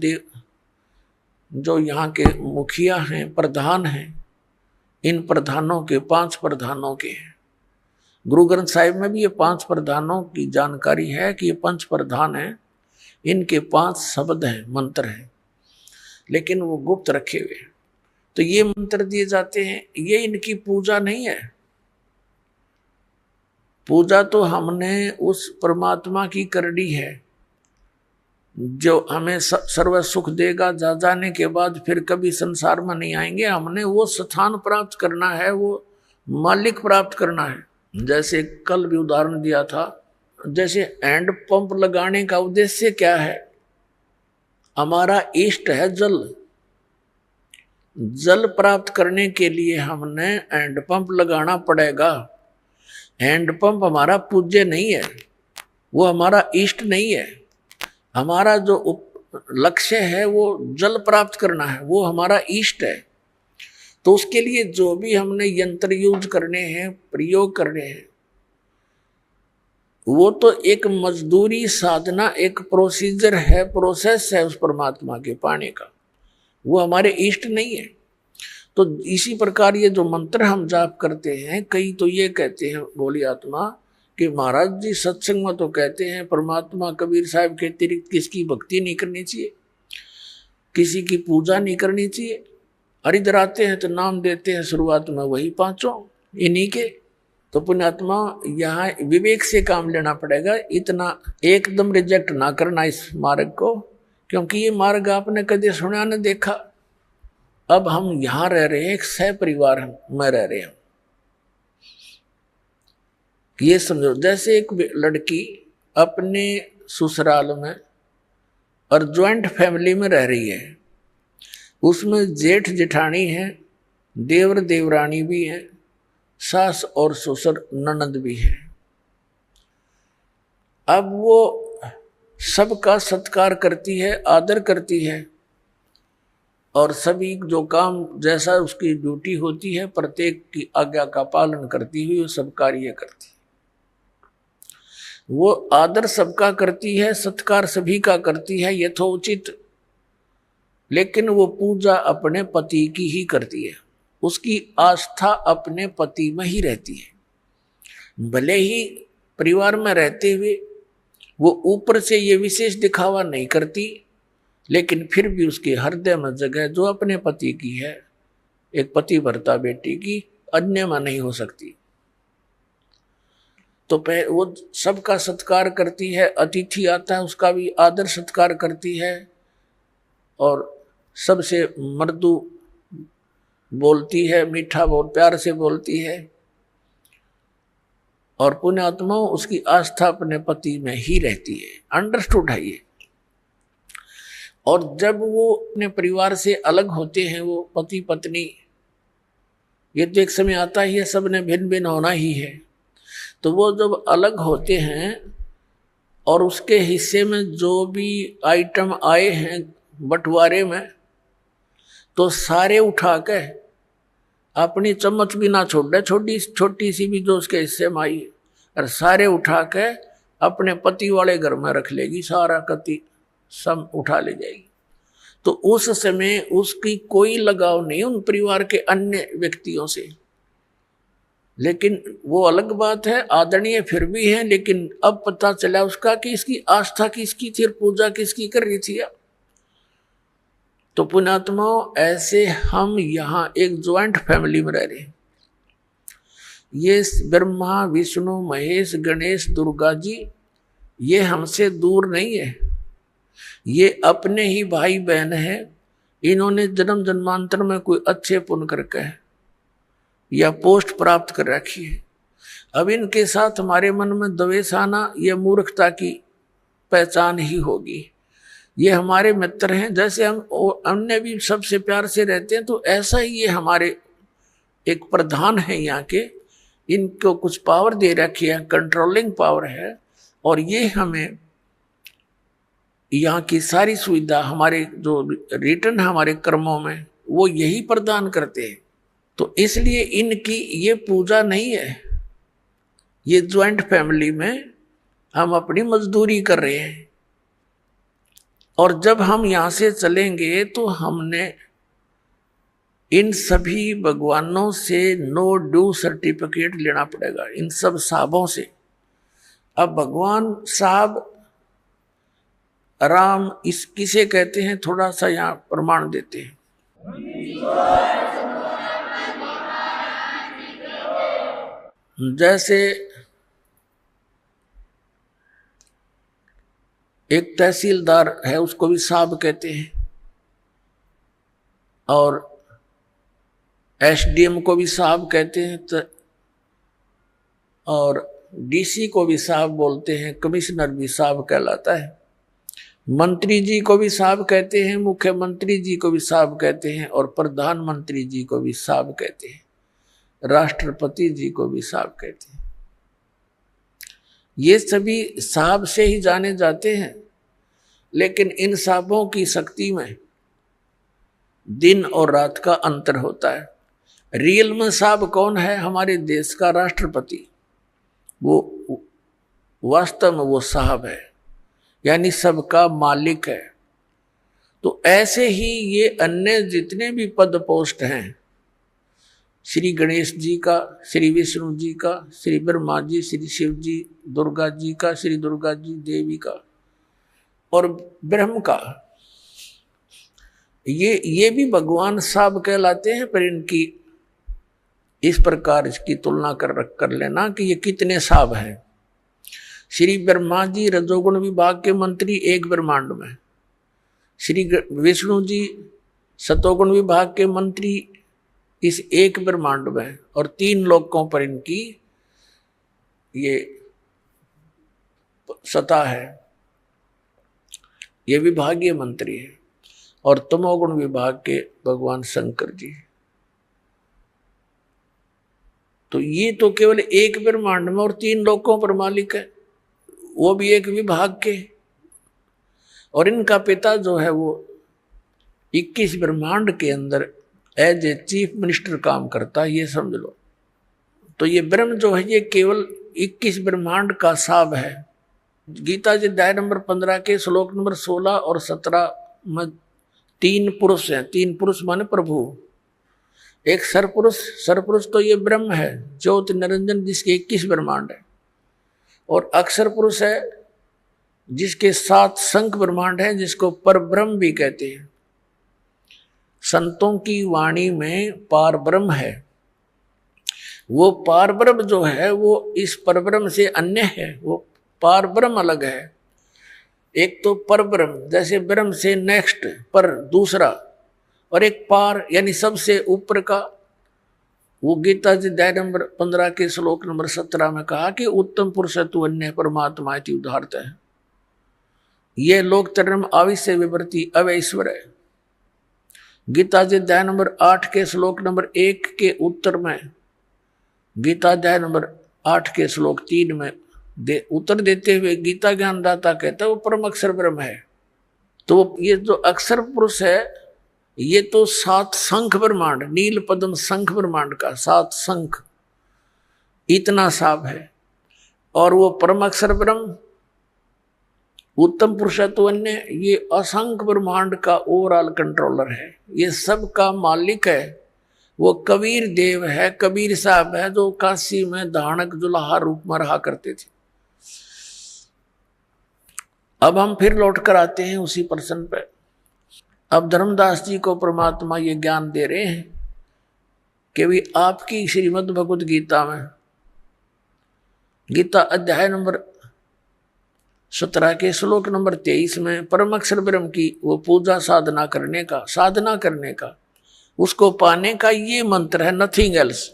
जो यहाँ के मुखिया हैं, प्रधान हैं, इन प्रधानों के 5 प्रधानों के हैं। गुरु ग्रंथ साहिब में भी ये 5 प्रधानों की जानकारी है कि ये 5 प्रधान हैं, इनके 5 शब्द हैं, मंत्र हैं, लेकिन वो गुप्त रखे हुए हैं। तो ये मंत्र दिए जाते हैं, ये इनकी पूजा नहीं है। पूजा तो हमने उस परमात्मा की करनी है जो हमें सर्व सुख देगा, जा जाने के बाद फिर कभी संसार में नहीं आएंगे। हमने वो स्थान प्राप्त करना है, वो मालिक प्राप्त करना है। जैसे कल भी उदाहरण दिया था, जैसे हैंड पंप लगाने का उद्देश्य क्या है? हमारा इष्ट है जल। जल प्राप्त करने के लिए हमने हैंड पंप लगाना पड़ेगा। हैंड पंप हमारा पूज्य नहीं है, वो हमारा इष्ट नहीं है। हमारा जो लक्ष्य है वो जल प्राप्त करना है, वो हमारा इष्ट है। तो उसके लिए जो भी हमने यंत्र यूज करने हैं, प्रयोग करने हैं, वो तो एक मजदूरी साधना, एक प्रोसीजर है, प्रोसेस है उस परमात्मा के पाने का, वो हमारे इष्ट नहीं है। तो इसी प्रकार ये जो मंत्र हम जाप करते हैं, कई तो ये कहते हैं भोली आत्मा कि महाराज जी सत्संग में तो कहते हैं परमात्मा कबीर साहब के अतिरिक्त किसकी भक्ति नहीं करनी चाहिए, किसी की पूजा नहीं करनी चाहिए। और इधर आते हैं तो नाम देते हैं शुरुआत में वही पांचों इन्हीं के। तो पुण्यात्मा यहाँ विवेक से काम लेना पड़ेगा, इतना एकदम रिजेक्ट ना करना इस मार्ग को, क्योंकि ये मार्ग आपने कभी सुना न देखा। अब हम यहाँ रह रहे हैं, एक सह परिवार में रह रहे हैं। ये समझो जैसे एक लड़की अपने ससुराल में और ज्वाइंट फैमिली में रह रही है, उसमें जेठ जेठानी है, देवर देवरानी भी है, सास और ससुर ननद भी है। अब वो सबका सत्कार करती है, आदर करती है, और सभी जो काम जैसा उसकी ड्यूटी होती है प्रत्येक की आज्ञा का पालन करती हुई वो सब कार्य करती है। वो आदर सबका करती है, सत्कार सभी का करती है यथोचित, लेकिन वो पूजा अपने पति की ही करती है। उसकी आस्था अपने पति में ही रहती है। भले ही परिवार में रहते हुए वो ऊपर से ये विशेष दिखावा नहीं करती, लेकिन फिर भी उसके हृदय में जगह जो अपने पति की है, एक पति भरता बेटी की, अन्य में नहीं हो सकती। तो वो सबका सत्कार करती है, अतिथि आता है उसका भी आदर सत्कार करती है, और सबसे मृदु बोलती है, मीठा बोल प्यार से बोलती है, और पुण्यात्मा उसकी आस्था अपने पति में ही रहती है। अंडरस्टूड है ये। और जब वो अपने परिवार से अलग होते हैं, वो पति पत्नी, ये तो एक समय आता ही है, सबने भिन्न भिन्न होना ही है। तो वो जब अलग होते हैं और उसके हिस्से में जो भी आइटम आए हैं बंटवारे में, तो सारे उठा के अपनी चम्मच भी ना छोड़ दे, छोटी छोटी सी भी जो उसके हिस्से में आई, और सारे उठा के अपने पति वाले घर में रख लेगी, सारा कति सब उठा ले जाएगी। तो उस समय उसकी कोई लगाव नहीं उन परिवार के अन्य व्यक्तियों से। लेकिन वो अलग बात है, आदरणीय फिर भी है, लेकिन अब पता चला उसका कि इसकी आस्था किसकी थी और पूजा किसकी कर रही थी। तो पुण्यात्माओं, ऐसे हम यहाँ एक ज्वाइंट फैमिली में रह रहे हैं। ये ब्रह्मा विष्णु महेश गणेश दुर्गा जी ये हमसे दूर नहीं है, ये अपने ही भाई बहन है। इन्होंने जन्म जन्मांतर में कोई अच्छे पुण्य करके या पोस्ट प्राप्त कर रखी है। अब इनके साथ हमारे मन में द्वेष आना यह मूर्खता की पहचान ही होगी। ये हमारे मित्र हैं, जैसे हम अन्य भी सबसे प्यार से रहते हैं, तो ऐसा ही ये हमारे एक प्रधान है यहाँ के। इनको कुछ पावर दे रखी है, कंट्रोलिंग पावर है, और ये हमें यहाँ की सारी सुविधा, हमारे जो रिटर्न हमारे कर्मों में, वो यही प्रदान करते हैं। तो इसलिए इनकी ये पूजा नहीं है। ये ज्वाइंट फैमिली में हम अपनी मजदूरी कर रहे हैं, और जब हम यहाँ से चलेंगे तो हमने इन सभी भगवानों से नो ड्यू सर्टिफिकेट लेना पड़ेगा, इन सब साहबों से। अब भगवान साहब राम इस किसे कहते हैं, थोड़ा सा यहाँ प्रमाण देते हैं। जैसे एक तहसीलदार है, उसको भी साहब कहते हैं, और एसडीएम को भी साहब कहते हैं, और डीसी को भी साहब बोलते हैं, कमिश्नर भी साहब कहलाता है, मंत्री जी को भी साहब कहते हैं, मुख्यमंत्री जी को भी साहब कहते हैं, और प्रधानमंत्री जी को भी साहब कहते हैं, राष्ट्रपति जी को भी साहब कहते हैं। ये सभी साहब से ही जाने जाते हैं। लेकिन इन साहबों की शक्ति में दिन और रात का अंतर होता है। रियल में साहब कौन है? हमारे देश का राष्ट्रपति, वो वास्तव में वो साहब है, यानी सबका मालिक है। तो ऐसे ही ये अन्य जितने भी पद पोस्ट हैं, श्री गणेश जी का, श्री विष्णु जी का, श्री ब्रह्मा जी, श्री शिव जी, दुर्गा जी का, श्री दुर्गा जी देवी का, और ब्रह्म का, ये भी भगवान साहब कहलाते हैं। पर इनकी इस प्रकार इसकी तुलना कर लेना कि ये कितने साहब हैं। श्री ब्रह्मा जी रजोगुण विभाग के मंत्री एक ब्रह्मांड में, श्री विष्णु जी सतोगुण विभाग के मंत्री इस एक ब्रह्मांड में, और 3 लोकों पर इनकी ये सत्ता है। ये विभागीय मंत्री है। और तमोगुण विभाग के भगवान शंकर जी। तो ये तो केवल एक ब्रह्मांड में और 3 लोकों पर मालिक है, वो भी एक विभाग के। और इनका पिता जो है वो 21 ब्रह्मांड के अंदर एज ए चीफ मिनिस्टर काम करता है, ये समझ लो। तो ये ब्रह्म जो है ये केवल 21 ब्रह्मांड का साहब है। गीता जी अध्याय नंबर 15 के श्लोक नंबर 16 और 17 में 3 पुरुष हैं। 3 पुरुष माने प्रभु। एक सरपुरुष तो ये ब्रह्म है, ज्योति निरंजन, जिसके 21 ब्रह्मांड है। और अक्षर पुरुष है जिसके 7 शंख ब्रह्मांड है, जिसको परब्रह्म भी कहते हैं। संतों की वाणी में पार ब्रह्म है। वो पार ब्रह्म जो है वो इस परब्रह्म से अन्य है। वो पार ब्रह्म अलग है। एक तो परब्रह्म, जैसे ब्रह्म से नेक्स्ट पर दूसरा, और एक पार यानी सबसे ऊपर का। वो गीता जी अध्याय नंबर 15 के श्लोक नंबर 17 में कहा कि उत्तम पुरुष तु अन्य परमात्मा इति उदाहरत है। ये लोक तरम आविश्य विवर्ती अवैश्वर है। गीता जी अध्याय नंबर 8 के श्लोक नंबर 1 के उत्तर में, गीता अध्याय नंबर 8 के श्लोक 3 में उत्तर देते हुए गीता ज्ञानदाता कहता है वो परम अक्षर ब्रह्म है। तो ये जो अक्षर पुरुष है ये तो 7 शंख ब्रह्मांड, नील पद्म शंख ब्रह्मांड का 7 शंख, इतना साफ है। और वो परम अक्षर ब्रह्म उत्तम पुरुषत्व अन्य, ये असंख्य ब्रह्मांड का ओवरऑल कंट्रोलर है, ये सब का मालिक है। वो कबीर देव है, कबीर साहब है, जो काशी में धानक जुलाहा रूप में रहा करते थे। अब हम फिर लौट कर आते हैं उसी प्रश्न पे। अब धर्मदास जी को परमात्मा ये ज्ञान दे रहे हैं कि भी आपकी श्रीमद् भगवद गीता में, गीता अध्याय नंबर 17 के श्लोक नंबर 23 में परम अक्षर ब्रह्म की वो पूजा साधना करने का उसको पाने का ये मंत्र है, नथिंग एल्स।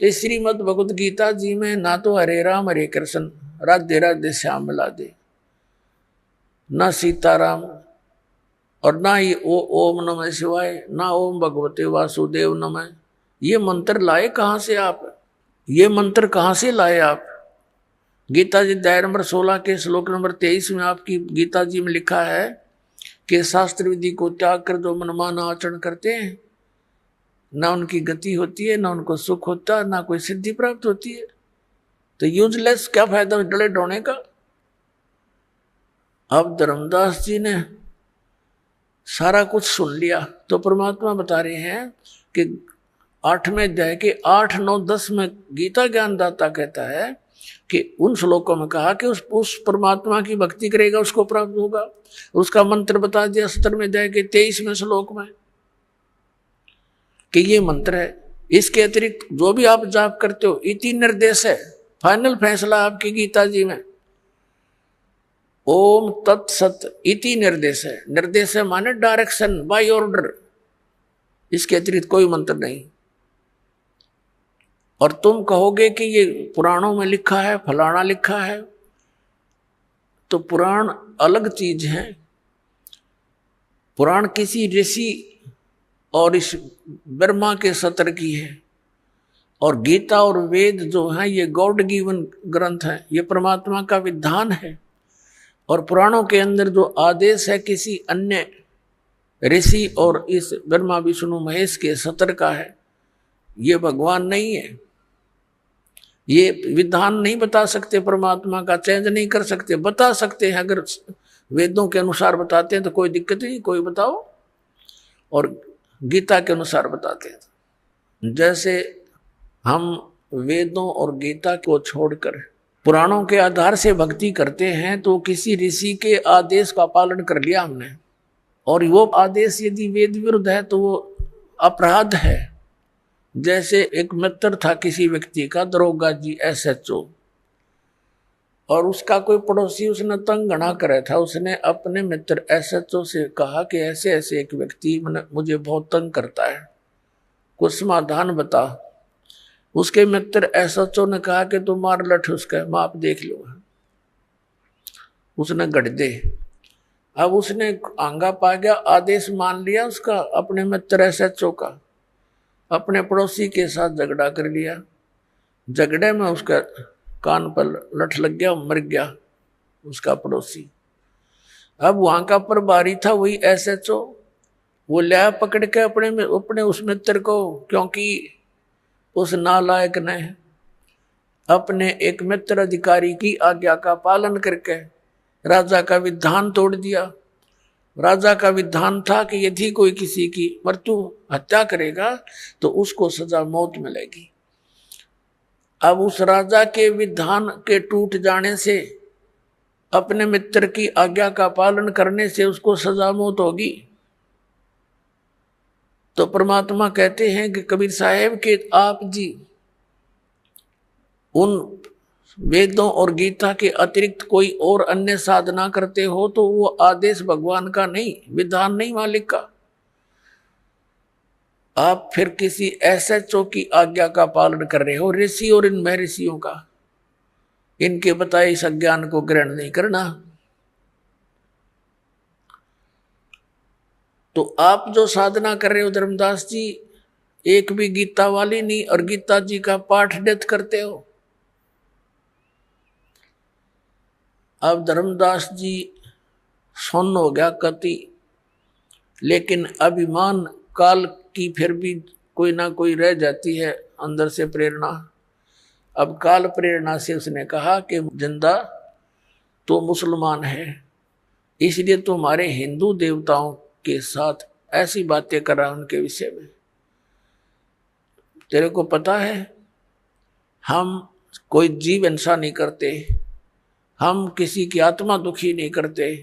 तो श्रीमद् भगवद गीता जी में ना तो हरे राम हरे कृष्ण राधे राधे श्याम मिला दे, ना सीताराम, और ना ही ओम नमः शिवाय, ना ओम भगवते वासुदेव नमः। ये मंत्र लाए कहाँ से आप? ये मंत्र कहाँ से लाए आप? गीता जी अध्याय नंबर 16 के श्लोक नंबर 23 में आपकी गीता जी में लिखा है कि शास्त्र विधि को त्याग कर जो मनमाना आचरण करते हैं, ना उनकी गति होती है, ना उनको सुख होता है, ना कोई सिद्धि प्राप्त होती है। तो यूजलेस, क्या फायदा डले डोने का। अब धर्मदास जी ने सारा कुछ सुन लिया तो परमात्मा बता रहे हैं कि 8वें अध्याय के 8, 9, 10 में गीता ज्ञानदाता कहता है कि उन श्लोकों में कहा कि उस परमात्मा की भक्ति करेगा उसको प्राप्त होगा। उसका मंत्र बता दिया 17वें अध्याय के 23वें श्लोक में कि ये मंत्र है। इसके अतिरिक्त जो भी आप जाप करते हो, इति निर्देश है, फाइनल फैसला आपकी गीता जी में। ओम तत्सत इति निर्देश है। निर्देश है माने डायरेक्शन, बाय ऑर्डर, इसके अतिरिक्त कोई मंत्र नहीं। और तुम कहोगे कि ये पुराणों में लिखा है, फलाना लिखा है, तो पुराण अलग चीज है। पुराण किसी ऋषि और इस ब्रह्मा के सत्र की है, और गीता और वेद जो है ये गॉड गिवन ग्रंथ है, ये परमात्मा का विधान है। और पुराणों के अंदर जो आदेश है किसी अन्य ऋषि और इस ब्रह्मा विष्णु महेश के सत्र का है, ये भगवान नहीं है। ये विधान नहीं बता सकते, परमात्मा का चेंज नहीं कर सकते। बता सकते हैं अगर वेदों के अनुसार बताते हैं तो कोई दिक्कत नहीं, कोई बताओ, और गीता के अनुसार बताते हैं। जैसे हम वेदों और गीता को छोड़कर पुराणों के आधार से भक्ति करते हैं तो किसी ऋषि के आदेश का पालन कर लिया हमने, और वो आदेश यदि वेद विरुद्ध है तो वो अपराध है। जैसे एक मित्र था किसी व्यक्ति का, दरोगा जी SHO, और उसका कोई पड़ोसी उसने तंग घना करा था। उसने अपने मित्र SHO से कहा कि ऐसे ऐसे एक व्यक्ति मुझे बहुत तंग करता है, कुछ समाधान बता। उसके मित्र SHO ने कहा कि तुम मार लठ उसका, माप देख लो। उसने गढ़ दे। अब उसने आंगा पा गया, आदेश मान लिया उसका, अपने मित्र SHO का, अपने पड़ोसी के साथ झगड़ा कर लिया। झगड़े में उसका कान पर लठ लग गया, मर गया उसका पड़ोसी। अब वहां का प्रभारी था वही SHO, वो लिया पकड़ के अपने उस मित्र को, क्योंकि उस नालायक ने अपने एक मित्र अधिकारी की आज्ञा का पालन करके राजा का विधान तोड़ दिया। राजा का विधान था कि यदि कोई किसी की मृत्यु हत्या करेगा तो उसको सजा मौत मिलेगी। अब उस राजा के विधान के टूट जाने से, अपने मित्र की आज्ञा का पालन करने से उसको सजा मौत होगी। तो परमात्मा कहते हैं कि कबीर साहेब के आप जी उन वेदों और गीता के अतिरिक्त कोई और अन्य साधना करते हो तो वो आदेश भगवान का नहीं, विधान नहीं मालिक का। आप फिर किसी SHO की आज्ञा का पालन कर रहे हो, ऋषि और इन महर्षियों का, इनके बताए इस अज्ञान को ग्रहण नहीं करना। तो आप जो साधना कर रहे हो धर्मदास जी, एक भी गीता वाली नहीं, और गीता जी का पाठ नित्य करते हो। अब धर्मदास जी सुन्न हो गया कति, लेकिन अभिमान काल की फिर भी कोई ना कोई रह जाती है अंदर से प्रेरणा। अब काल प्रेरणा से उसने कहा कि जिंदा तो मुसलमान है, इसलिए तुम्हारे हिंदू देवताओं के साथ ऐसी बातें कर रहा उनके विषय में। तेरे को पता है हम कोई जीव हिंसा नहीं करते, हम किसी की आत्मा दुखी नहीं करते,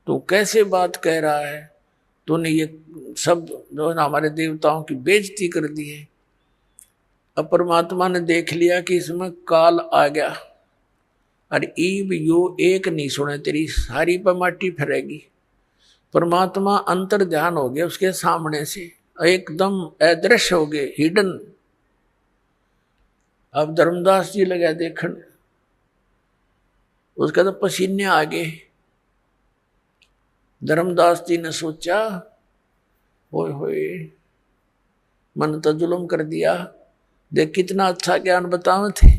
तो कैसे बात कह रहा है? तूने ये सब जो है ना हमारे देवताओं की बेइज्जती कर दी है। अब परमात्मा ने देख लिया कि इसमें काल आ गया, अरे ईब यो एक नहीं सुने तेरी सारी पर माटी फिरेगी। परमात्मा अंतर ध्यान हो गया उसके सामने से, एकदम अदृश्य हो गए, हिडन। अब धर्मदास जी लगा देखने, उसका तो पसीने आ गए। धर्मदास जी ने सोचा, होए होए मन तो जुल्म कर दिया, देख कितना अच्छा ज्ञान बतावे थे।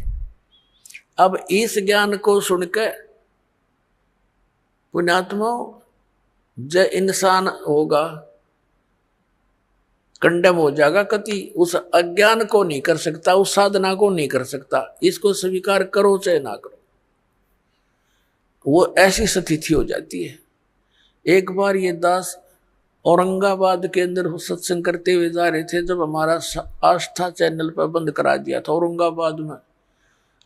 अब इस ज्ञान को सुनकर पुण्यात्मा जय इंसान होगा, कंडम हो जाएगा कति, उस अज्ञान को नहीं कर सकता, उस साधना को नहीं कर सकता। इसको स्वीकार करो चाहे ना करो, वो ऐसी स्थिति हो जाती है। एक बार ये दास औरंगाबाद के अंदर सत्संग करते हुए जा रहे थे, जब हमारा आस्था चैनल पर बंद करा दिया था औरंगाबाद में।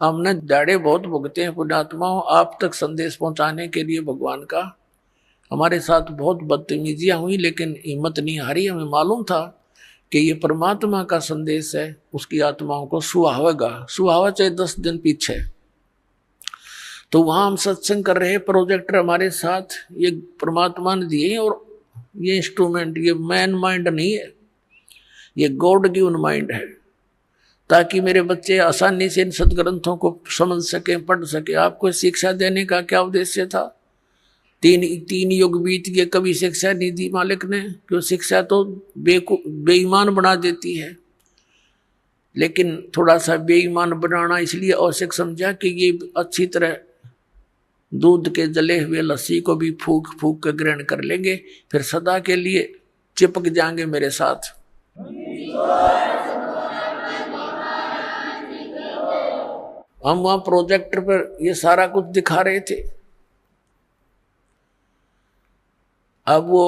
हमने दाड़े बहुत भुगते हैं पुण्यात्माओं आप तक संदेश पहुंचाने के लिए भगवान का। हमारे साथ बहुत बदतमीजियां हुई, लेकिन हिम्मत नहीं हारी। हमें मालूम था कि ये परमात्मा का संदेश है, उसकी आत्माओं को सुहावेगा, सुहावा चाहे 10 दिन पीछे। तो वहां हम सत्संग कर रहे, प्रोजेक्टर हमारे साथ, ये परमात्मा ने दिए, और ये इंस्ट्रूमेंट, ये मैन माइंड नहीं है, ये गॉड गिवन माइंड है, ताकि मेरे बच्चे आसानी से इन सदग्रंथों को समझ सके, पढ़ सके। आपको शिक्षा देने का क्या उद्देश्य था? तीन युग बीत गए, कभी शिक्षा नहीं दी मालिक ने, क्यों? शिक्षा तो बेईमान बना देती है, लेकिन थोड़ा सा बेईमान बनाना इसलिए आवश्यक समझा कि ये अच्छी तरह दूध के जले हुए लस्सी को भी फूक फूक कर ग्रहण कर लेंगे, फिर सदा के लिए चिपक जाएंगे मेरे साथ। हम वहां प्रोजेक्टर पर ये सारा कुछ दिखा रहे थे। अब वो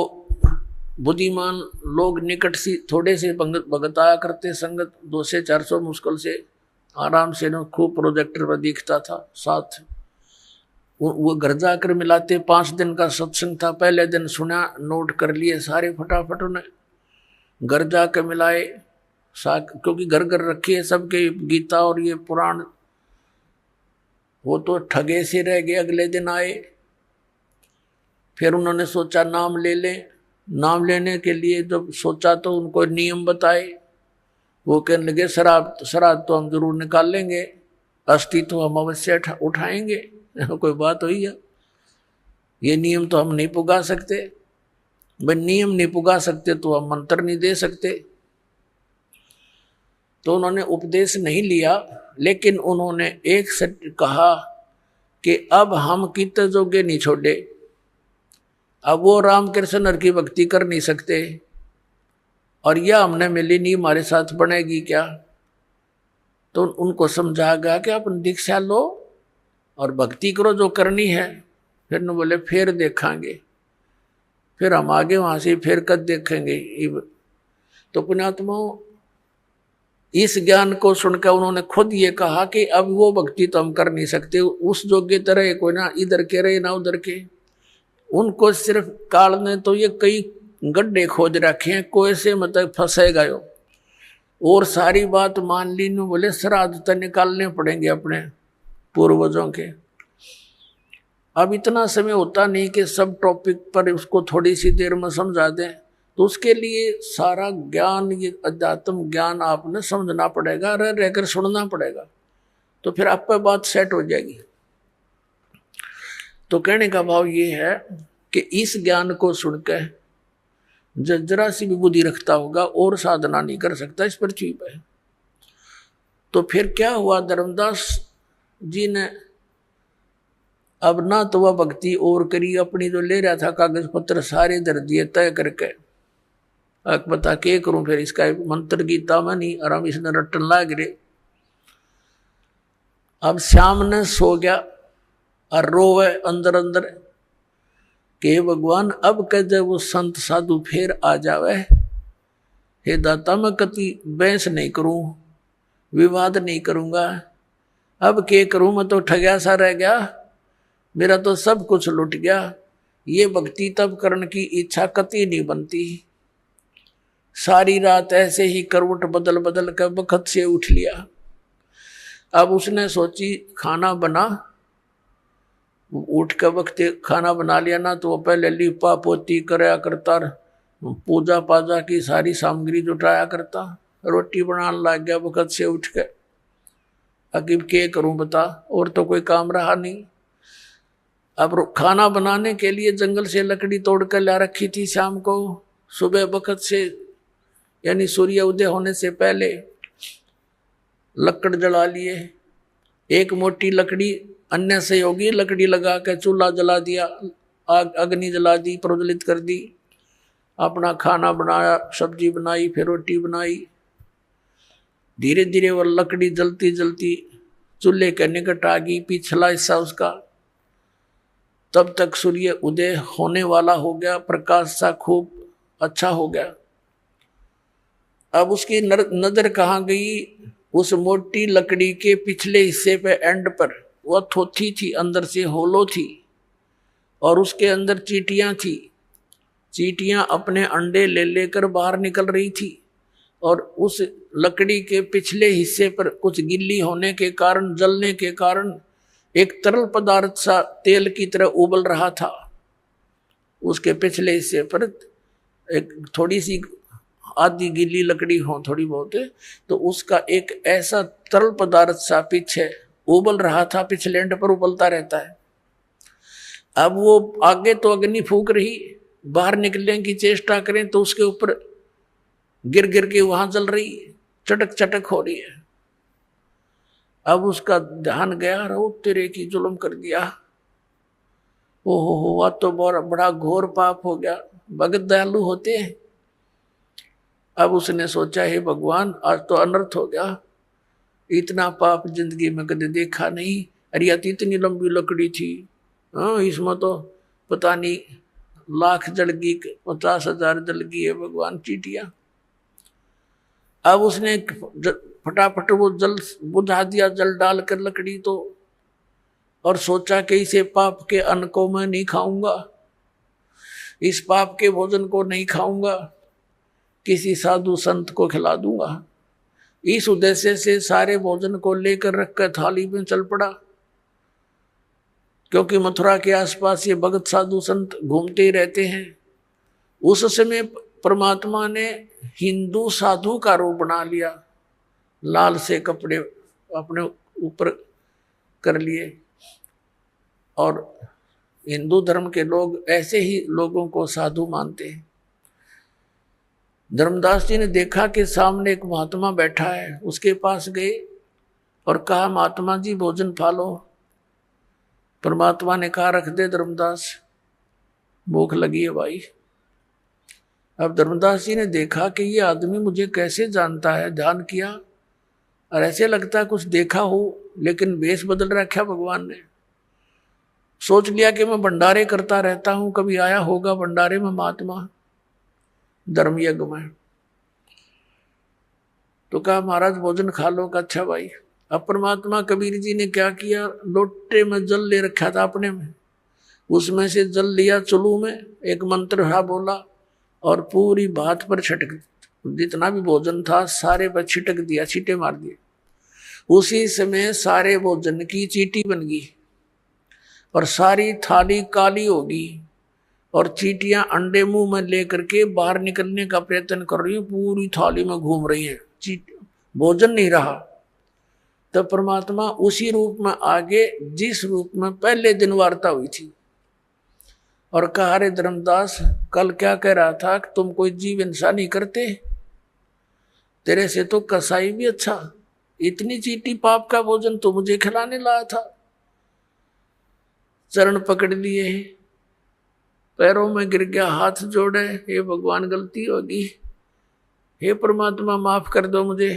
बुद्धिमान लोग निकट सी थोड़े से भगताया करते, संगत 200 से 400 मुश्किल से आराम से न खूब प्रोजेक्टर पर दिखता था। साथ वो घर जाकर मिलाते। 5 दिन का सत्संग था, पहले दिन सुना, नोट कर लिए सारे फटाफट, उन्हें घर जाकर मिलाए, क्योंकि घर घर रखी है सबके गीता और ये पुराण। वो तो ठगे से रह गए। अगले दिन आए, फिर उन्होंने सोचा नाम ले लें। नाम लेने के लिए जब सोचा तो उनको नियम बताए। वो कहने लगे शराब तो हम जरूर निकाल लेंगे, अस्थि तो हम अवश्य उठाएंगे। कोई बात हुई है? ये नियम तो हम नहीं पुगा सकते। भाई नियम नहीं पुगा सकते तो हम मंत्र नहीं दे सकते। तो उन्होंने उपदेश नहीं लिया, लेकिन उन्होंने एक सच कहा कि अब हम कित जोगे नहीं छोड़े। अब वो रामकृष्ण हर की भक्ति कर नहीं सकते, और यह हमने मिली नहीं, हमारे साथ बनेगी क्या? तो उनको समझा गया कि अपन दीक्षा लो और भक्ति करो जो करनी है। फिर न बोले फिर देखेंगे, फिर हम आगे वहां से फिर कद देखेंगे। तो पुण्यात्माओं, इस ज्ञान को सुनकर उन्होंने खुद ये कहा कि अब वो भक्ति तो हम कर नहीं सकते, उस योग्य तरह कोई ना इधर के रहे ना उधर के। उनको सिर्फ काल ने तो ये कई गड्ढे खोज रखे हैं, कोई से मतलब फंसेगा यो। और सारी बात मान ली न, बोले श्राद्ध तो निकालने पड़ेंगे अपने पूर्वजों के। अब इतना समय होता नहीं कि सब टॉपिक पर उसको थोड़ी सी देर में समझा दें, तो उसके लिए सारा ज्ञान, ये अध्यात्म ज्ञान आपने समझना पड़ेगा, रहकर सुनना पड़ेगा, तो फिर आप पर बात सेट हो जाएगी। तो कहने का भाव ये है कि इस ज्ञान को सुनकर जरा सी भी बुद्धि रखता होगा और साधना नहीं कर सकता इस पृथ्वी पर। तो फिर क्या हुआ, धर्मदास जी ने अब ना तो वह भक्ति और करी, अपनी जो ले रहा था कागज पत्र सारे धर दिए तय करके। अब बता के करूं फिर, इसका मंत्र गीता में नहीं, और हम इसने रटन लाग रहे। अब श्याम ने सो गया और रोवे अंदर अंदर कि भगवान अब कह जब वो संत साधु फिर आ जावे, हे दाता मैं कति बहस नहीं करूं, विवाद नहीं करूंगा, अब के करूं, मैं तो ठगया सा रह गया, मेरा तो सब कुछ लुट गया। ये भक्ति तब करने की इच्छा कति नहीं बनती। सारी रात ऐसे ही करवट बदल बदल कर बखत से उठ लिया। अब उसने सोची खाना बना, उठ के वक्त खाना बना लिया ना, तो वो पहले लिपा पोती कराया करता, पूजा पाजा की सारी सामग्री जुटाया करता, रोटी बनाने लग गया वक्त से उठ के। अकीब के करूं बता, और तो कोई काम रहा नहीं। अब खाना बनाने के लिए जंगल से लकड़ी तोड़ कर ला रखी थी शाम को, सुबह वक्त से यानी सूर्य उदय होने से पहले लकड़ जला लिए। एक मोटी लकड़ी, अन्य सहयोगी लकड़ी लगा के चूल्हा जला दिया, आग अग्नि जला दी, प्रज्वलित कर दी, अपना खाना बनाया, सब्जी बनाई, फिर रोटी बनाई। धीरे धीरे वह लकड़ी जलती जलती चूल्हे के निकट आ गई, पिछला हिस्सा उसका। तब तक सूर्य उदय होने वाला हो गया, प्रकाश सा खूब अच्छा हो गया। अब उसकी नजर कहाँ गई, उस मोटी लकड़ी के पिछले हिस्से पे एंड पर वह थोथी थी, अंदर से होलो थी, और उसके अंदर चींटियां थी। चींटियां अपने अंडे ले लेकर बाहर निकल रही थी, और उस लकड़ी के पिछले हिस्से पर कुछ गिल्ली होने के कारण, जलने के कारण एक तरल पदार्थ सा तेल की तरह उबल रहा था। उसके पिछले हिस्से पर एक थोड़ी सी आधी गीली लकड़ी हो थोड़ी बहुत, तो उसका एक ऐसा तरल पदार्थ सा पीछे उबल रहा था, पिछले एंड पर उबलता रहता है। अब वो आगे तो अग्नि फूक रही, बाहर निकलने की चेष्टा करें तो उसके ऊपर गिर गिर के वहां जल रही, चटक चटक हो रही है। अब उसका ध्यान गया, रो तेरे की जुल्म कर दिया, ओहो हुआ तो बड़ा घोर पाप हो गया। भगत दयालु होते हैं। अब उसने सोचा, हे भगवान आज तो अनर्थ हो गया, इतना पाप जिंदगी में कभी देखा नहीं। अरे तो इतनी लंबी लकड़ी थी, हाँ इसमें तो पता नहीं लाख जल गई, 50,000 जल गई है भगवान चीटिया। अब उसने फटाफट वो जल बुझा दिया, जल डालकर लकड़ी तो, और सोचा कि इसे पाप के अन्न को मैं नहीं खाऊंगा, इस पाप के भोजन को नहीं खाऊंगा, किसी साधु संत को खिला दूंगा। इस उद्देश्य से सारे भोजन को लेकर रखकर थाली में चल पड़ा। क्योंकि मथुरा के आसपास ये भगत साधु संत घूमते ही रहते हैं। उस समय परमात्मा ने हिंदू साधु का रूप बना लिया, लाल से कपड़े अपने ऊपर कर लिए, और हिंदू धर्म के लोग ऐसे ही लोगों को साधु मानते हैं। धर्मदास जी ने देखा कि सामने एक महात्मा बैठा है, उसके पास गए और कहा, महात्मा जी भोजन खा लो। परमात्मा ने कहा, रख दे धर्मदास, भूख लगी है भाई। अब धर्मदास जी ने देखा कि ये आदमी मुझे कैसे जानता है, ध्यान किया और ऐसे लगता है कुछ देखा हो, लेकिन वेश बदल रखा भगवान ने। सोच लिया कि मैं भंडारे करता रहता हूं, कभी आया होगा भंडारे में महात्मा धर्म यज्ञ में। तो कहा, महाराज भोजन खा लो। का अच्छा भाई। अब परमात्मा कबीर जी ने क्या किया, लोटे में जल ले रखा था अपने में, उसमें से जल लिया चुलू में, एक मंत्र हा बोला और पूरी बात पर छिटक, जितना भी भोजन था सारे पर छिटक दिया, छींटे मार दिए। उसी समय सारे भोजन की चींटी बन गई और सारी थाली काली होगी, और चींटियां अंडे मुंह में लेकर के बाहर निकलने का प्रयत्न कर रही है, पूरी थाली में घूम रही है, भोजन नहीं रहा। तब परमात्मा उसी रूप में आगे, जिस रूप में पहले दिन वार्ता हुई थी, और कहा, अरे धर्मदास कल क्या कह रहा था कि तुम कोई जीव हिंसा नहीं करते, तेरे से तो कसाई भी अच्छा, इतनी चीटी पाप का भोजन तो मुझे खिलाने लाया था। चरण पकड़ लिए, पैरों में गिर गया, हाथ जोड़े, हे भगवान गलती होगी, हे परमात्मा माफ कर दो मुझे,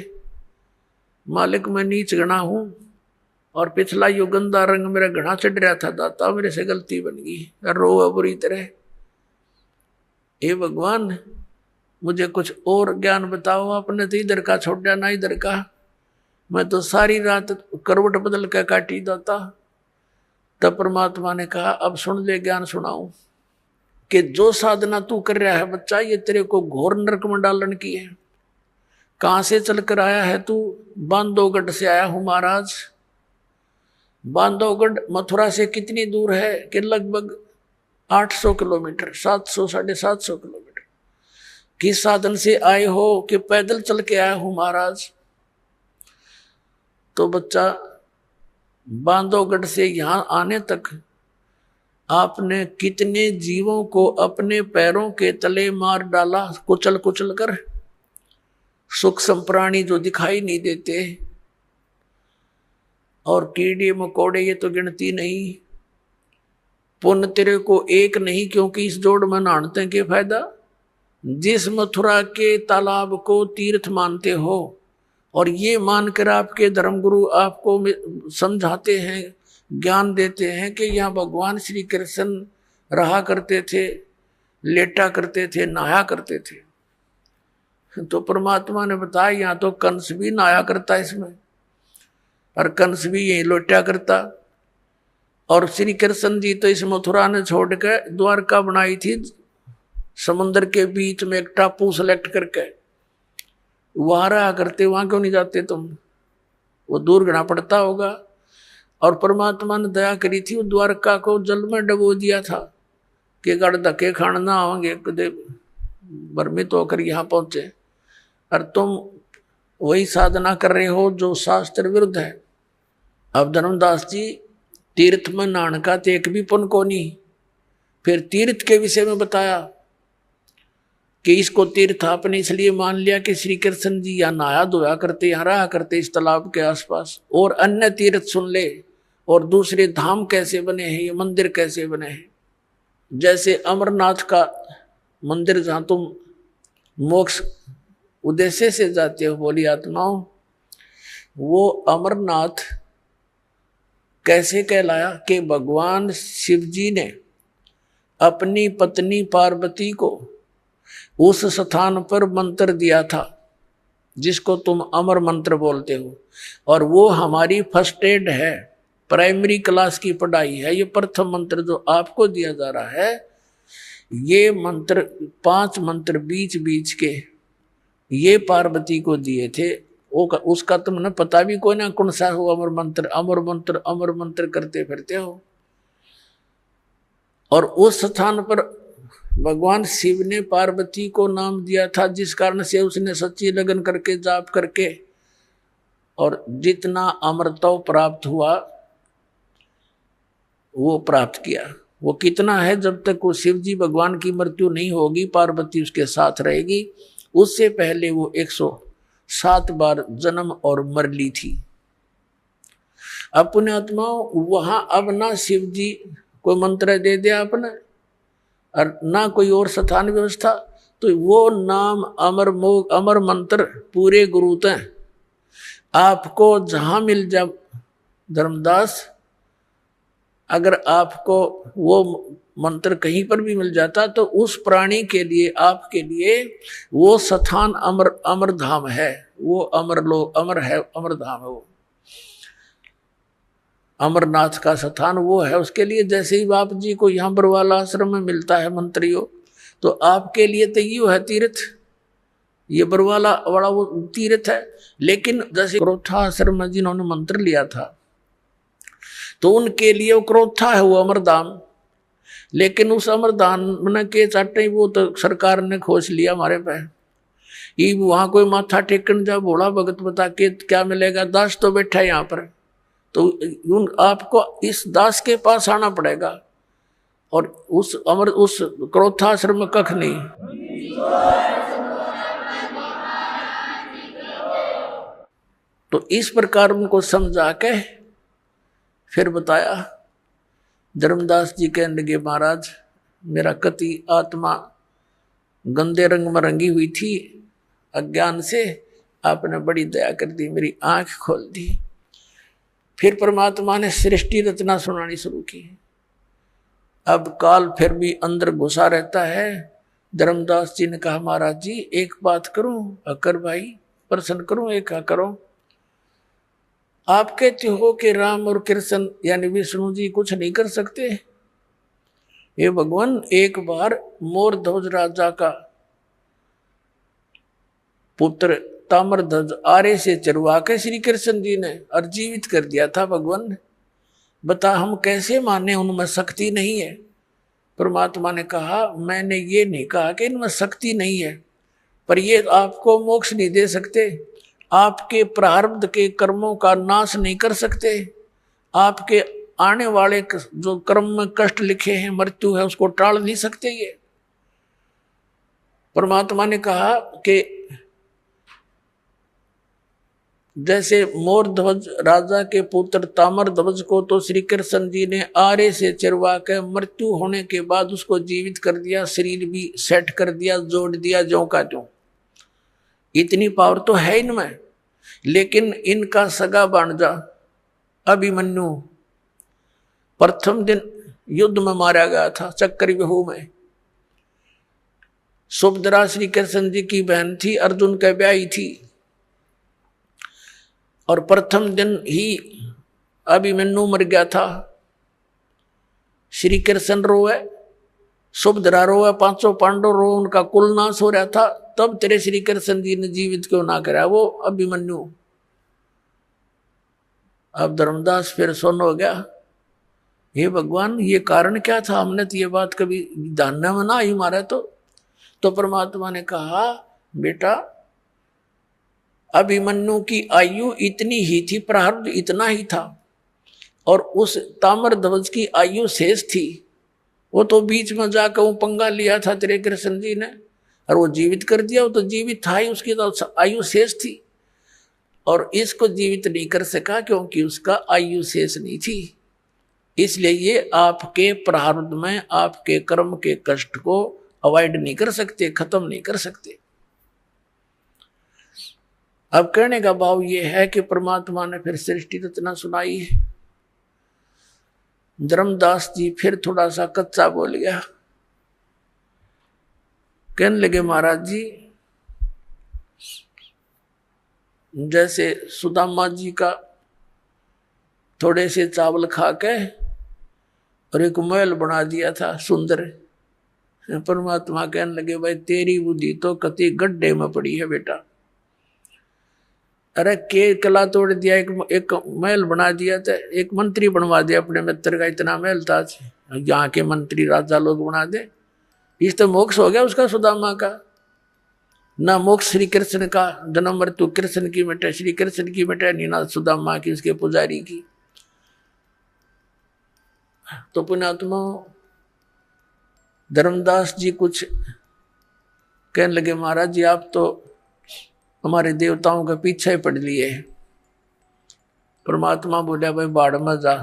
मालिक मैं नीच गणा हूं, और पिछला यो गंदा रंग मेरा घना चढ़ रहा था दाता, मेरे से गलती बन गई, रो बुरी तरह। हे भगवान मुझे कुछ और ज्ञान बताओ, आपने तो इधर का छोड़ा ना इधर का, मैं तो सारी रात करवट बदल के काटी दाता। तब परमात्मा ने कहा, अब सुन ले, ज्ञान सुनाऊं कि जो साधना तू कर रहा है बच्चा, ये तेरे को घोर नरक में डालने की है। कहां से चलकर आया है तू? बांधवगढ़ से आया हूं महाराज। बांधवगढ़ मथुरा से कितनी दूर है? कि लगभग 800 किलोमीटर, 700 750 किलोमीटर। किस साधन से आए हो? कि पैदल चल के आया हूं महाराज। तो बच्चा बांधवगढ़ से यहां आने तक आपने कितने जीवों को अपने पैरों के तले मार डाला, कुचल कुचल कर। सूक्ष्म प्राणी जो दिखाई नहीं देते, और कीड़े मकोड़े ये तो गिनती नहीं। पुण्य तेरे को एक नहीं, क्योंकि इस जोड़ में नहाते के फायदा। जिस मथुरा के तालाब को तीर्थ मानते हो, और ये मानकर आपके धर्मगुरु आपको समझाते हैं, ज्ञान देते हैं कि यहाँ भगवान श्री कृष्ण रहा करते थे, लेटा करते थे, नहाया करते थे, तो परमात्मा ने बताया यहाँ तो कंस भी नहाया करता इसमें, और कंस भी यही लोटा करता। और श्री कृष्ण जी तो इस मथुरा ने छोड़ के द्वारका बनाई थी, समुद्र के बीच में एक टापू सेलेक्ट करके, वहां रहा करते। वहां क्यों नहीं जाते तुम? वो दूर घना पड़ता होगा। और परमात्मा ने दया करी थी, वो द्वारका को जल में डबो दिया था कि गड़ धक्के खाना ना होंगे, कदे भ्रमित होकर यहाँ पहुंचे। और तुम वही साधना कर रहे हो जो शास्त्र विरुद्ध है। अब धर्मदास जी तीर्थ में नहाने का तो एक भी पुण्य को नहीं। फिर तीर्थ के विषय में बताया कि इसको तीर्थ आपने इसलिए मान लिया कि श्री कृष्ण जी यहाँ नहाया धोया करते, यहाँ रहा करते इस तालाब के आसपास, और अन्य तीर्थ सुन ले और दूसरे धाम कैसे बने हैं, ये मंदिर कैसे बने हैं। जैसे अमरनाथ का मंदिर जहाँ तुम मोक्ष उद्देश्य से जाते हो बोली आत्माओं, वो अमरनाथ कैसे कहलाया कि भगवान शिव जी ने अपनी पत्नी पार्वती को उस स्थान पर मंत्र दिया था जिसको तुम अमर मंत्र बोलते हो, और वो हमारी फर्स्ट एड है, प्राइमरी क्लास की पढ़ाई है। ये प्रथम मंत्र जो आपको दिया जा रहा है, ये मंत्र 5 मंत्र बीच बीच के ये पार्वती को दिए थे। उसका तुमने पता भी कोई ना कौन सा हो, अमर मंत्र अमर मंत्र अमर मंत्र करते फिरते हो। और उस स्थान पर भगवान शिव ने पार्वती को नाम दिया था, जिस कारण से उसने सच्ची लगन करके जाप करके और जितना अमरत्व प्राप्त हुआ वो प्राप्त किया। वो कितना है, जब तक वो शिव जी भगवान की मृत्यु नहीं होगी, पार्वती उसके साथ रहेगी, उससे पहले वो 107 बार जन्म और मर ली थी। अपने आत्माओं वहां अब ना शिव जी कोई मंत्र दे दिया आपने और ना कोई और स्थान व्यवस्था, तो वो नाम अमर मंत्र पूरे गुरुत हैं। आपको जहां मिल जा धर्मदास, अगर आपको वो मंत्र कहीं पर भी मिल जाता तो उस प्राणी के लिए, आपके लिए वो स्थान अमर धाम है, वो अमर लोक अमर है, अमर धाम है वो अमरनाथ का स्थान वो है उसके लिए। जैसे ही बाप जी को यहाँ बरवाला आश्रम में मिलता है मंत्रियों, तो आपके लिए तो ये है तीर्थ, ये बरवाला वाला वो तीर्थ है। लेकिन जैसे क्रोथा आश्रम में जिन्होंने मंत्र लिया था तो उनके लिए वो क्रोथा है, वो अमरधाम। लेकिन उस अमरधाम के चाटे वो तो सरकार ने खोज लिया हमारे पे, ये वहां कोई माथा टेकन जा भोला भगत बता के क्या मिलेगा, दास तो बैठा है यहाँ पर, तो आपको इस दास के पास आना पड़ेगा। और उस क्रोधाश्रम में कख नहीं। तो इस प्रकार उनको समझा के फिर बताया। धर्मदास जी कहने लगे, महाराज मेरा कति आत्मा गंदे रंग में रंगी हुई थी अज्ञान से, आपने बड़ी दया कर दी, मेरी आंख खोल दी। फिर परमात्मा ने सृष्टि रचना सुनानी शुरू की। अब काल फिर भी अंदर घुसा रहता है। धर्मदास जी ने कहा, महाराज जी एक बात करूं, अकर भाई प्रश्न करूं, एक करो। आप कहते हो कि राम और कृष्ण यानी विष्णु जी कुछ नहीं कर सकते। ये भगवान एक बार मोर ध्वज राजा का पुत्र ताम्रध्वज आरे से चरवा के श्री कृष्ण जी ने और जीवित कर दिया था भगवान ने। बता हम कैसे माने उनमें शक्ति नहीं है। परमात्मा ने कहा, मैंने ये नहीं कहा कि इनमें शक्ति नहीं है, पर ये आपको मोक्ष नहीं दे सकते, आपके प्रारब्ध के कर्मों का नाश नहीं कर सकते, आपके आने वाले जो कर्म में कष्ट लिखे हैं, मृत्यु है, उसको टाल नहीं सकते। ये परमात्मा ने कहा कि जैसे मोर ध्वज राजा के पुत्र ताम्र ध्वज को तो श्री कृष्ण जी ने आरे से चिरवा के मृत्यु होने के बाद उसको जीवित कर दिया, शरीर भी सेट कर दिया, जोड़ दिया ज्यों का त्यों। इतनी पावर तो है इनमें। लेकिन इनका सगा भांजा अभिमन्यु प्रथम दिन युद्ध में मारा गया था, चक्रव्यूह में। सुभद्रा श्री कृष्ण जी की बहन थी, अर्जुन के ब्याही थी, और प्रथम दिन ही अभिमन्यु मर गया था। श्री कृष्ण रोए, सुभद्रा रोए, 500 पांडव रो, उनका कुल नाश हो रहा था। तब तेरे श्री कृष्ण जी ने जीवित क्यों ना करा वो अभिमन्यु। अब धर्मदास फिर सुन्न हो गया, हे भगवान ये कारण क्या था, हमने तो ये बात कभी ध्यान में ना आई हमारा। तो परमात्मा ने कहा बेटा अभिमन्यु की आयु इतनी ही थी, प्रारब्ध इतना ही था, और उस ताम्रध्वज की आयु शेष थी। वो तो बीच में जाकर वो पंगा लिया था तेरे कृष्ण जी ने, और वो जीवित कर दिया। वो तो जीवित था ही, उसकी तो आयु शेष थी, और इसको जीवित नहीं कर सका क्योंकि उसका आयु शेष नहीं थी। इसलिए ये आपके प्रारब्ध में आपके कर्म के कष्ट को अवॉइड नहीं कर सकते, खत्म नहीं कर सकते। अब कहने का भाव ये है कि परमात्मा ने फिर सृष्टि रचना सुनाई है। धर्मदास जी फिर थोड़ा सा कच्चा बोल गया, कहने लगे महाराज जी जैसे सुदामा जी का थोड़े से चावल खा के और एक महल बना दिया था सुंदर, परमात्मा कहने लगे भाई तेरी बुद्धि तो कति गड्ढे में पड़ी है बेटा। अरे के कला तोड़ दिया, एक महल बना दिया था, एक मंत्री बनवा दिया अपने मित्र का, इतना महल था, यहाँ के मंत्री राजा लोग बना दे, इस तो मोक्ष हो गया उसका सुदामा का। ना मोक्ष श्री कृष्ण का, जन्म मृत्यु कृष्ण की मिटे, श्री कृष्ण की मिटे नहीं, ना सुदामा की उसके पुजारी की। तो पुण्यात्मा धर्मदास जी कुछ कहने लगे महाराज जी आप तो हमारे देवताओं के पीछे पड़ लिए। परमात्मा बोला भाई बाढ़ में जा।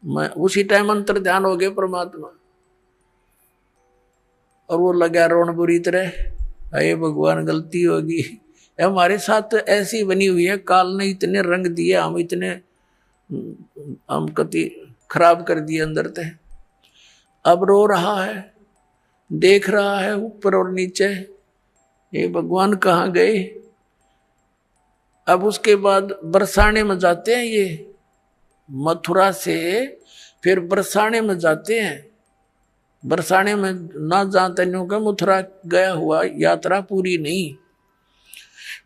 मैं उसी टाइम अंतर ध्यान हो गए परमात्मा, और वो लगा रोन बुरी तरह, अरे भगवान गलती होगी, हमारे साथ ऐसी बनी हुई है, काल ने इतने रंग दिए, हम कति खराब कर दिए अंदर से। अब रो रहा है, देख रहा है ऊपर और नीचे, ये भगवान कहाँ गए। अब उसके बाद बरसाने में जाते हैं, ये मथुरा से फिर बरसाने में जाते हैं। बरसाने में ना जानते नहीं का मथुरा गया हुआ यात्रा पूरी नहीं।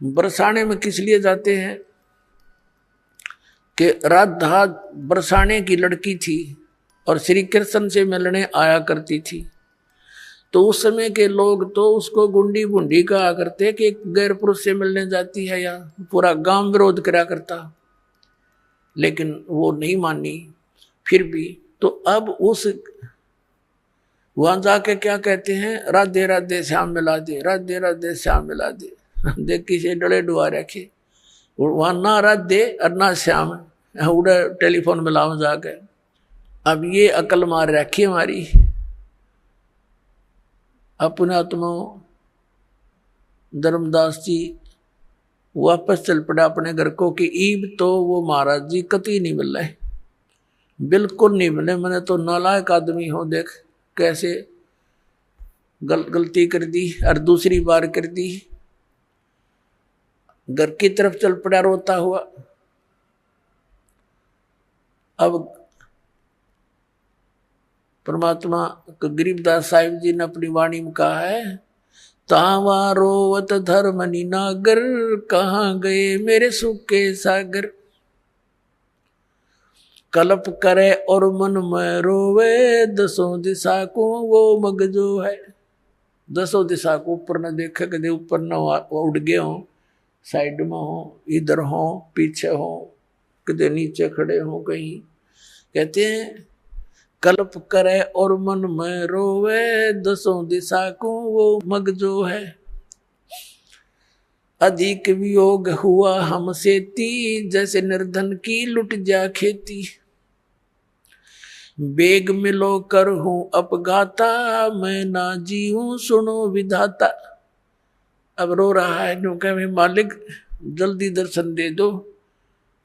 बरसाने में किस लिए जाते हैं कि राधा बरसाने की लड़की थी और श्री कृष्ण से मिलने आया करती थी। तो उस समय के लोग तो उसको गुंडी बुंडी कहा करते कि एक गैर पुरुष से मिलने जाती है, या पूरा गांव विरोध करा करता, लेकिन वो नहीं मानी फिर भी। तो अब उस वहां जाके क्या कहते हैं, राधे राधे श्याम मिला दे, राधे राधे श्याम मिला दे। देख किसे डले डुआ रखे, वहां ना राधे और ना श्याम, उड़ा टेलीफोन मिलाओ जाके। अब ये अकल मार रखी हमारी। अपने आत्मा धर्मदास जी वापस चल पड़ा अपने घर को कि ईब तो वो महाराज जी कति नहीं मिल रहे, बिल्कुल नहीं मिले। मैंने तो नालायक आदमी हो, देख कैसे गलती कर दी और दूसरी बार कर दी। घर की तरफ चल पड़ा रोता हुआ। अब परमात्मा गरीबदास साहिब जी ने अपनी वाणी में कहा है, तावा रोवत धर्मनि नागर, कहाँ गए मेरे सुख के सागर। कल्प करे और मन में रोवे, दसों दिशा को वो मग जो है। दसों दिशा को ऊपर न देखे, कदे ऊपर न उड़ गए हो, साइड में हो, इधर हो, पीछे हो, कदे नीचे खड़े हो कहीं। कहते हैं कल्प करे और मन में रोवे, दसों दिशा को वो मग जो है। अधिक वियोग हुआ हमसे ती, जैसे निर्धन की लुट जा खेती। बेग मिलो कर हूं अपघाता, मैं ना जीऊं सुनो विधाता। अब रो रहा है क्योंकि मालिक जल्दी दर्शन दे दो,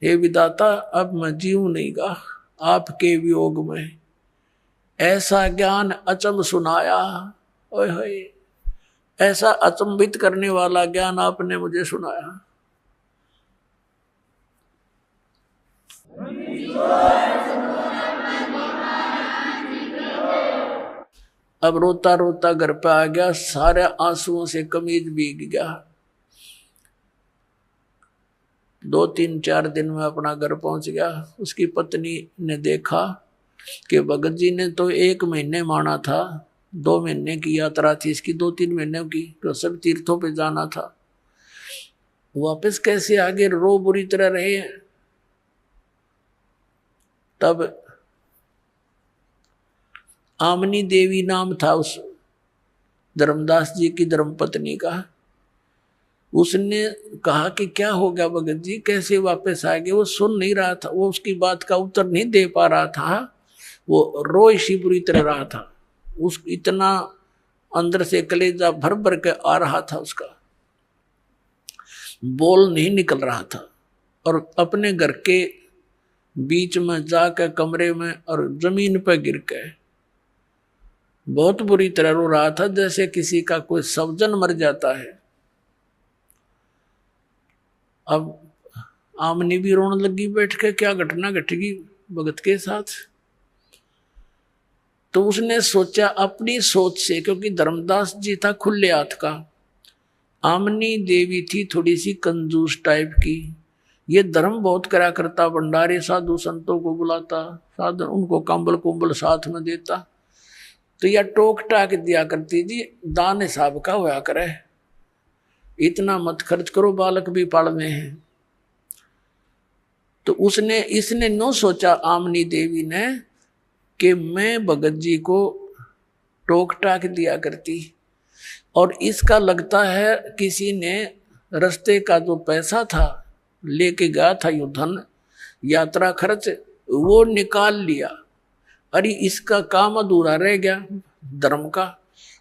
हे विधाता अब मैं जीऊं नहीं गा आपके वियोग में। ऐसा ज्ञान अचंभ सुनाया, ओए होए, ऐसा अचंभित करने वाला ज्ञान आपने मुझे सुनाया। अब रोता रोता घर पे आ गया, सारे आंसुओं से कमीज भीग गया। 2-3-4 दिन में अपना घर पहुंच गया। उसकी पत्नी ने देखा कि भगत जी ने तो 1 महीने माना था, 2 महीने की यात्रा थी इसकी, 2-3 महीने की, तो सब तीर्थों पे जाना था, वापस कैसे आगे रो बुरी तरह रहे हैं। तब आमनी देवी नाम था उस धर्मदास जी की धर्मपत्नी का। उसने कहा कि क्या हो गया भगत जी, कैसे वापस आ गए। वो सुन नहीं रहा था, वो उसकी बात का उत्तर नहीं दे पा रहा था, वो रोई सी बुरी तरह रहा था। उस इतना अंदर से कलेजा भर भर के आ रहा था, उसका बोल नहीं निकल रहा था। और अपने घर के बीच में जाकर कमरे में और जमीन पर गिर के बहुत बुरी तरह रो रहा था, जैसे किसी का कोई स्वजन मर जाता है। अब आमनी भी रोने लगी बैठ के, क्या घटना घटेगी भगत के साथ। तो उसने सोचा अपनी सोच से, क्योंकि धर्मदास जी था खुले हाथ का, आमनी देवी थी थोड़ी सी कंजूस टाइप की। ये धर्म बहुत करा करता, भंडारे साधु संतों को बुलाता, साधु उनको कंबल कुंबल साथ में देता, तो यह टोक टाक दिया करती जी, दान हिसाब का होया करे, इतना मत खर्च करो, बालक भी पालने हैं। तो इसने नो सोचा आमनी देवी ने कि मैं भगत जी को टोक टाक दिया करती, और इसका लगता है किसी ने रास्ते का जो पैसा था लेके गया था, यो धन यात्रा खर्च, वो निकाल लिया। अरे इसका काम अधूरा रह गया धर्म का,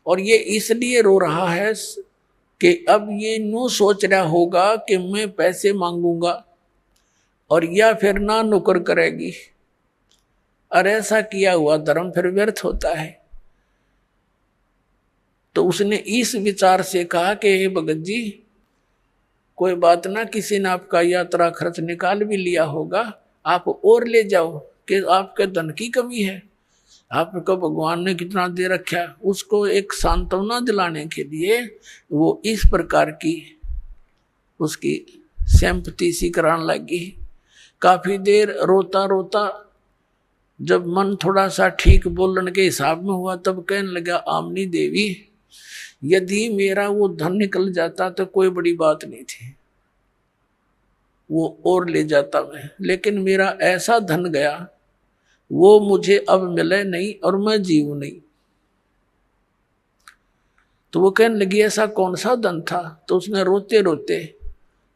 और ये इसलिए रो रहा है कि अब ये नो सोच रहा होगा कि मैं पैसे मांगूंगा और या फिर ना नुकर करेगी, और ऐसा किया हुआ धर्म फिर व्यर्थ होता है। तो उसने इस विचार से कहा कि हे भगत जी, कोई बात ना, किसी ने आपका यात्रा खर्च निकाल भी लिया होगा, आप और ले जाओ, कि आपके धन की कमी है, आपको भगवान ने कितना दे रखा। उसको एक सांत्वना दिलाने के लिए वो इस प्रकार की उसकी सैंपति सी कराने लगी। काफी देर रोता रोता जब मन थोड़ा सा ठीक बोलने के हिसाब में हुआ, तब कहने लगा, आमनी देवी, यदि मेरा वो धन निकल जाता तो कोई बड़ी बात नहीं थी, वो और ले जाता मैं, लेकिन मेरा ऐसा धन गया, वो मुझे अब मिले नहीं और मैं जीव नहीं। तो वो कहने लगी, ऐसा कौन सा धन था। तो उसने रोते रोते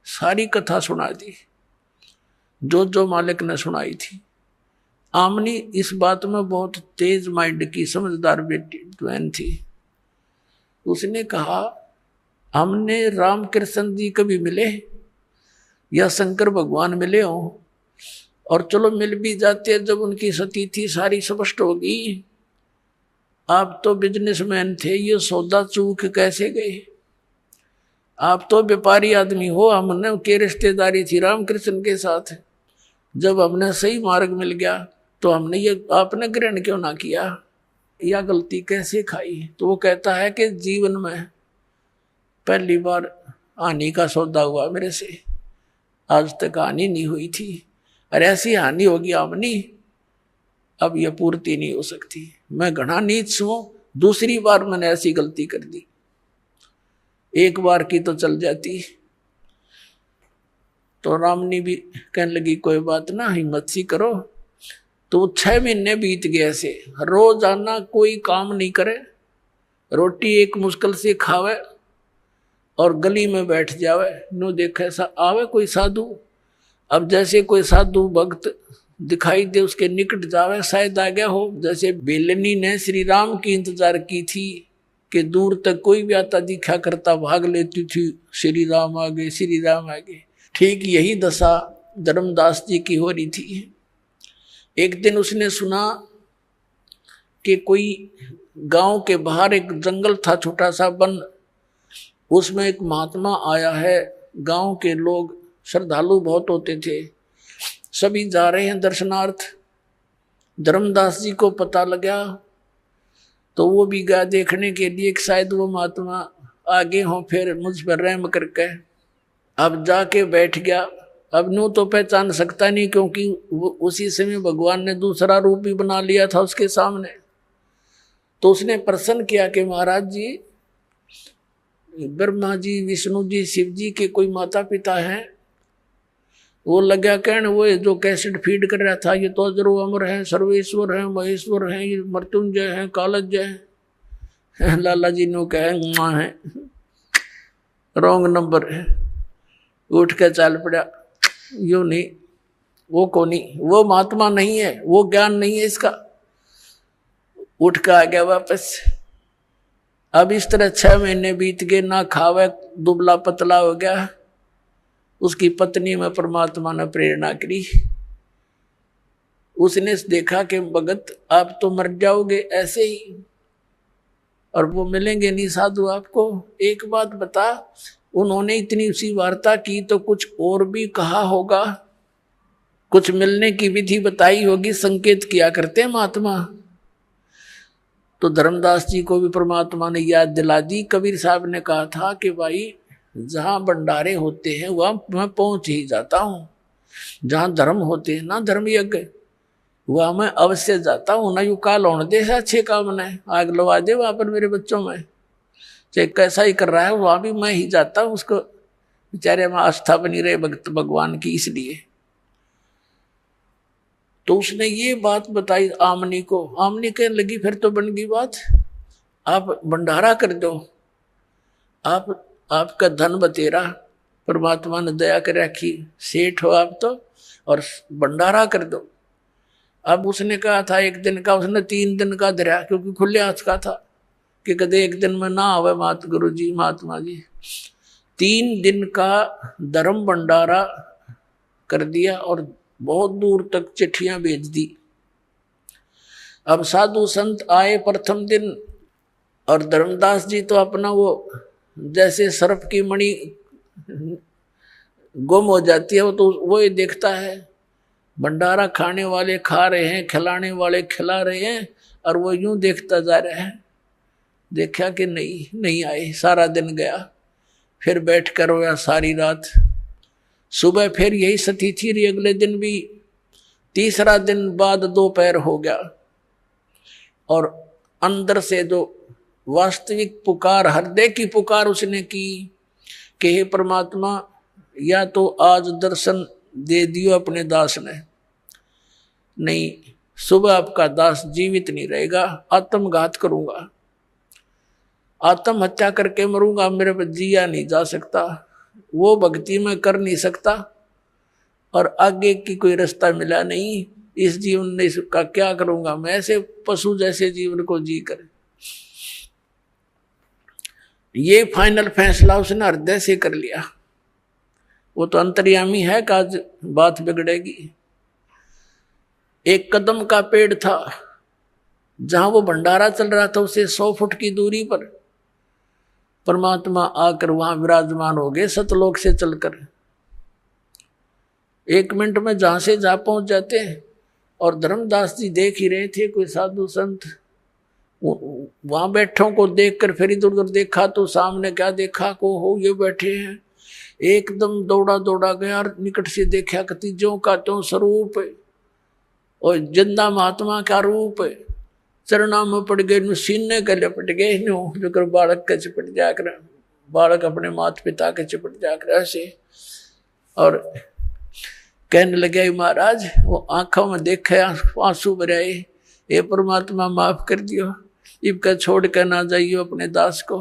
सारी कथा सुना दी, जो मालिक ने सुनाई थी। आमनी इस बात में बहुत तेज माइंड की समझदार बेटी बहन थी। उसने कहा, हमने रामकृष्ण जी कभी मिले या शंकर भगवान मिले हो, और चलो मिल भी जाते जब उनकी स्थिति सारी स्पष्ट होगी। आप तो बिजनेसमैन थे, ये सौदा चूक कैसे गए। आप तो व्यापारी आदमी हो, हमने के रिश्तेदारी थी रामकृष्ण के साथ। जब हमने सही मार्ग मिल गया तो हमने ये आपने ग्रहण क्यों ना किया, या गलती कैसे खाई। तो वो कहता है कि जीवन में पहली बार हानि का सौदा हुआ मेरे से, आज तक हानि नहीं हुई थी, और ऐसी हानि होगी आमनी, अब यह पूर्ति नहीं हो सकती। मैं घना नीच हूं, दूसरी बार मैंने ऐसी गलती कर दी, एक बार की तो चल जाती। तो रामनी भी कहने लगी, कोई बात ना, हिम्मत सी करो। तो 6 महीने बीत गए ऐसे, रोज आना, कोई काम नहीं करे, रोटी एक मुश्किल से खावे और गली में बैठ जावे, नो देखे ऐसा आवे कोई साधु। अब जैसे कोई साधु भक्त दिखाई दे उसके निकट जावे, शायद आ गया हो। जैसे बेलनी ने श्री राम की इंतजार की थी कि दूर तक कोई भी आता दिखा करता, भाग लेती थी, श्री राम आ गए, श्री राम आ गए। ठीक यही दशा धर्मदास जी की हो रही थी। एक दिन उसने सुना कि कोई गांव के बाहर एक जंगल था, छोटा सा वन, उसमें एक महात्मा आया है। गांव के लोग श्रद्धालु बहुत होते थे, सभी जा रहे हैं दर्शनार्थ। धर्मदास जी को पता लगा तो वो भी गया देखने के लिए, शायद वो महात्मा आगे हों, फिर मुझ पर रहम करके। अब जाके बैठ गया अब न्यू तो पहचान सकता नहीं, क्योंकि उसी समय भगवान ने दूसरा रूप भी बना लिया था उसके सामने। तो उसने प्रश्न किया कि महाराज जी, ब्रह्मा जी, विष्णु जी, शिव जी के कोई माता पिता हैं? वो लगा कहने, वो जो कैसेट फीड कर रहा था, ये तो अजरो अमर है, सर्वेश्वर है, महेश्वर है, ये मृत्युंजय है, कालज्जय है। लाला जी ने कहे मां है, रॉन्ग नंबर है। उठ के चल पड़ा, यू नहीं, वो कोनी, वो महात्मा नहीं है, वो ज्ञान नहीं है इसका। उठ के आ गया वापस। अब इस तरह 6 महीने बीत गए, ना खावे, दुबला पतला हो गया। उसकी पत्नी में परमात्मा ने प्रेरणा करी। उसने देखा कि भगत आप तो मर जाओगे ऐसे ही, और वो मिलेंगे नहीं साधु आपको। एक बात बता, उन्होंने इतनी सी वार्ता की तो कुछ और भी कहा होगा, कुछ मिलने की विधि बताई होगी, संकेत किया करते हैं महात्मा। तो धर्मदास जी को भी परमात्मा ने याद दिला दी। कबीर साहब ने कहा था कि भाई जहां भंडारे होते हैं वहां मैं पहुंच ही जाता हूं, जहां धर्म होते हैं ना, धर्म यज्ञ, वहां मैं अवश्य जाता हूं। ना यू काल होने दे अच्छे काम ने, आग लगा दे वहां पर मेरे बच्चों में, चाहे कैसा ही कर रहा है वहां भी मैं ही जाता हूं। उसको बेचारे में आस्था बनी रहे भक्त भगवान की, इसलिए। तो उसने ये बात बताई आमनी को। आमनी कहने लगी फिर तो बन गई बात, आप भंडारा कर दो, आपका धन बतेरा, परमात्मा ने दया कर रखी, सेठ हो आप तो, और भंडारा कर दो। अब उसने कहा था 1 दिन का, उसने 3 दिन का धरा, क्योंकि खुले हाथ का था कि कदे 1 दिन में ना आवे मात गुरु जी, महात्मा जी। 3 दिन का धर्म भंडारा कर दिया और बहुत दूर तक चिट्ठियां भेज दी। अब साधु संत आए प्रथम दिन, और धर्मदास जी तो अपना वो जैसे सर्प की मणि गुम हो जाती है, वो तो वो ही देखता है। भंडारा खाने वाले खा रहे हैं, खिलाने वाले खिला रहे हैं, और वो यूं देखता जा रहा है। देखा कि नहीं आए, सारा दिन गया। फिर बैठ कर रोया सारी रात। सुबह फिर यही स्थिति थी, अगले दिन भी। तीसरा दिन बाद दोपहर हो गया, और अंदर से जो वास्तविक पुकार, हृदय की पुकार उसने की कि हे परमात्मा, या तो आज दर्शन दे दियो अपने दास ने, नहीं सुबह आपका दास जीवित नहीं रहेगा, आत्मघात करूंगा, आत्महत्या करके मरूंगा, मेरे पर जिया नहीं जा सकता, वो भक्ति में कर नहीं सकता, और आगे की कोई रास्ता मिला नहीं। इस जीवन में इसका क्या करूंगा मैं, ऐसे पशु जैसे जीवन को जी कर। ये फाइनल फैसला उसने हृदय से कर लिया। वो तो अंतर्यामी है कि आज बात बिगड़ेगी। 1 कदम का पेड़ था, जहां वो भंडारा चल रहा था उससे 100 फुट की दूरी पर परमात्मा आकर वहां विराजमान हो गए, सतलोक से चलकर। 1 मिनट में जहां से जहां पहुंच जाते हैं। और धर्मदास जी देख ही रहे थे, कोई साधु संत वहां बैठों को देखकर फिर इधर उधर देखा तो सामने क्या देखा, को हो ये बैठे हैं। एकदम दौड़ा गया, निकट से देखा कतीजों का तो स्वरूप है, और जिंदा महात्मा का रूप है। चरणा में पड़ गए, सीने के लिपट गए, जो कर बालक के चिपट जाकर, बालक अपने माता पिता के चिपट जाकर ऐसे। और कहने लगे महाराज, वो आंखों में देखे आंसू भराए, हे परमात्मा माफ कर दियो, इबका छोड़ कर ना जाइयो अपने दास को।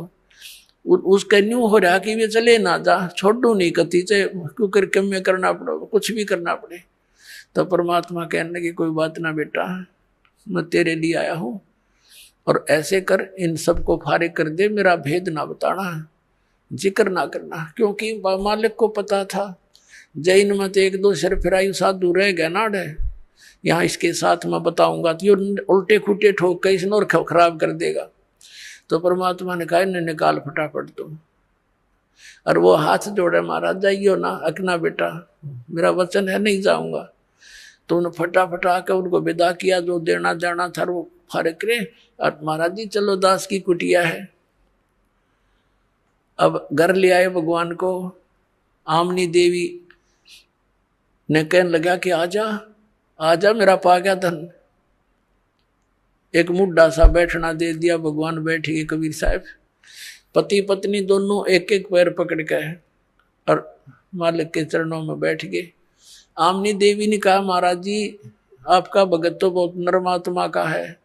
उसका न्यू हो रहा कि वे चले ना जा, छोड़ू नहीं कती, चाहे क्यों करके मैं करना पड़ो, कुछ भी करना पड़े। तो परमात्मा कहने लगे कोई बात ना बेटा, मैं तेरे लिए आया हूं, और ऐसे कर इन सबको फारिग कर दे, मेरा भेद ना बताना, जिक्र ना करना। क्योंकि मालिक को पता था जैन में तो 1-2 सिर फिराई साधु रह गया ना डे, यहाँ इसके साथ मैं बताऊंगा तो ये उल्टे खुटे ठोक के इसने और खराब कर देगा। तो परमात्मा ने कहा इन्हें निकाल फटाफट तुम। और वो हाथ जोड़े, महाराज जाइयो ना, अकना बेटा मेरा वचन है नहीं जाऊंगा। तो उन्हें फटाफट आकर उनको विदा किया, जो देना जाना था वो फारिग करे। और महाराज जी चलो दास की कुटिया है। अब घर ले आए भगवान को। आमनी देवी ने कहने लगा कि आजा आजा मेरा पा गया धन। एक मुड्ढा सा बैठना दे दिया, भगवान बैठ गए कबीर साहब। पति पत्नी दोनों एक एक पैर पकड़ के और मालिक के चरणों में बैठ गए। आमनी देवी ने कहा, महाराज जी आपका भगत तो बहुत नरमात्मा का है,